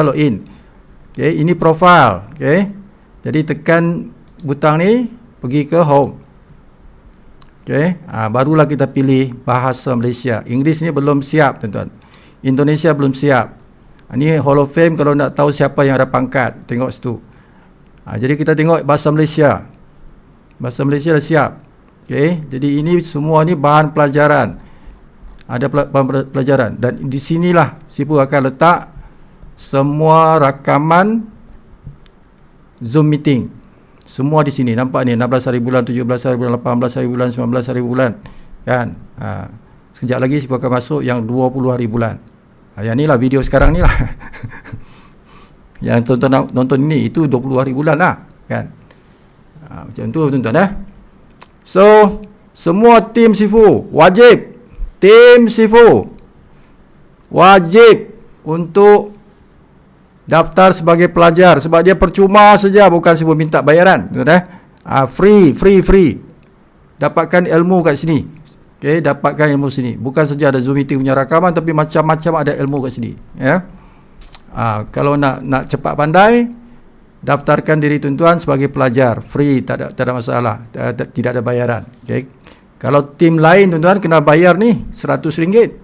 login. Okey, ini profile, okey. Jadi tekan butang ni, pergi ke home. Okey, barulah kita pilih bahasa Malaysia. Inggeris ni belum siap tuan-tuan. Indonesia belum siap. Ini Hall of Fame kalau nak tahu siapa yang ada pangkat, tengok situ. Jadi kita tengok bahasa Malaysia. Bahasa Malaysia dah siap. Okey, jadi ini semua ni bahan pelajaran. Ada bahan pelajaran dan di sinilah Sifu akan letak semua rakaman Zoom meeting. Semua di sini nampak ni 16 hari bulan, 17 hari bulan, 18 hari bulan, 19 hari bulan kan. Sekejap lagi Sifu akan masuk yang 20 hari bulan. Yang ni lah video sekarang ni lah. Yang tuan-tuan nonton ni itu 20 hari bulan lah kan. Macam tu tuan-tuan So semua tim Sifu wajib, tim Sifu wajib untuk daftar sebagai pelajar sebab dia percuma saja, bukan Sifu minta bayaran tuan-tuan. Free. Dapatkan ilmu kat sini. Okey, dapatkan ilmu sini. Bukan saja ada Zoom meeting punya rakaman tapi macam-macam ada ilmu kat sini, ya. Kalau nak cepat pandai, daftarkan diri tuan-tuan sebagai pelajar, free, tak ada masalah, tidak ada bayaran. Okey. Kalau tim lain tuan-tuan kena bayar ni RM100.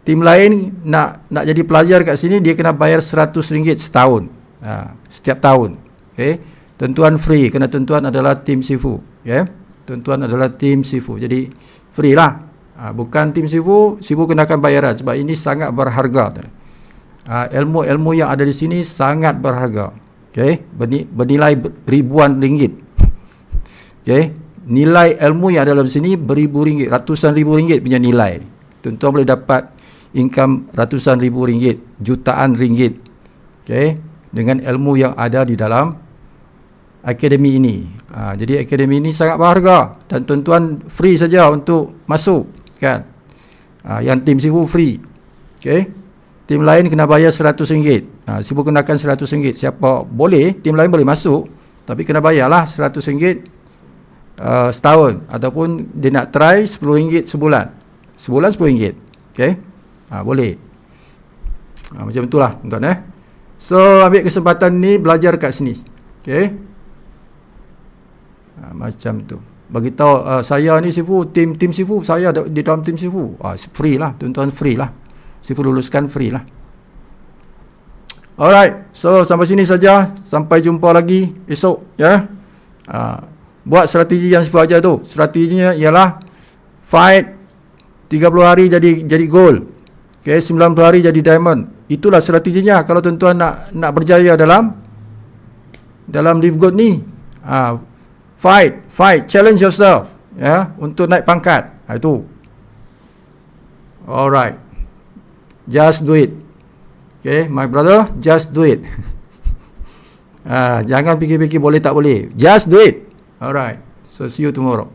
Tim lain nak jadi pelajar kat sini dia kena bayar RM100 setahun. Setiap tahun. Okey. Tuan-tuan free kerana tuan-tuan adalah tim Sifu, ya. Tuan-tuan adalah tim Sifu. Jadi free lah. Bukan tim Sifu kenakan bayaran sebab ini sangat berharga. Ilmu yang ada di sini sangat berharga. Okey, bernilai ribuan ringgit. Okey, nilai ilmu yang ada dalam sini beribu ringgit, ratusan ribu ringgit punya nilai. Tuan-tuan boleh dapat income ratusan ribu ringgit, jutaan ringgit. Okey, dengan ilmu yang ada di dalam akademi ini. Jadi akademi ini sangat berharga dan tuan-tuan free saja untuk masuk kan. Yang tim Sifu free. Okey. Tim lain kena bayar RM100. Sifu kenakan RM100. Siapa boleh, tim lain boleh masuk tapi kena bayarlah RM100 setahun ataupun dia nak try RM10 sebulan. Sebulan RM10. Okey. Boleh. Macam itulah tuan-tuan So ambil kesempatan ni belajar kat sini. Okey. Macam tu. Bagi tahu saya ni Sifu, tim Sifu, saya di dalam tim Sifu. Free lah tuan-tuan, free lah. Sifu luluskan free lah. Alright, so sampai sini saja. Sampai jumpa lagi esok, ya. Buat strategi yang Sifu ajar tu. Strateginya ialah fight 30 hari jadi gold. Okay, 90 hari jadi diamond. Itulah strateginya kalau tuan-tuan nak berjaya dalam Live Gold ni. Fight, challenge yourself, ya, untuk naik pangkat. Itu. Alright. Just do it. Okay, my brother, just do it. Jangan fikir-fikir boleh tak boleh. Just do it. Alright. So see you tomorrow.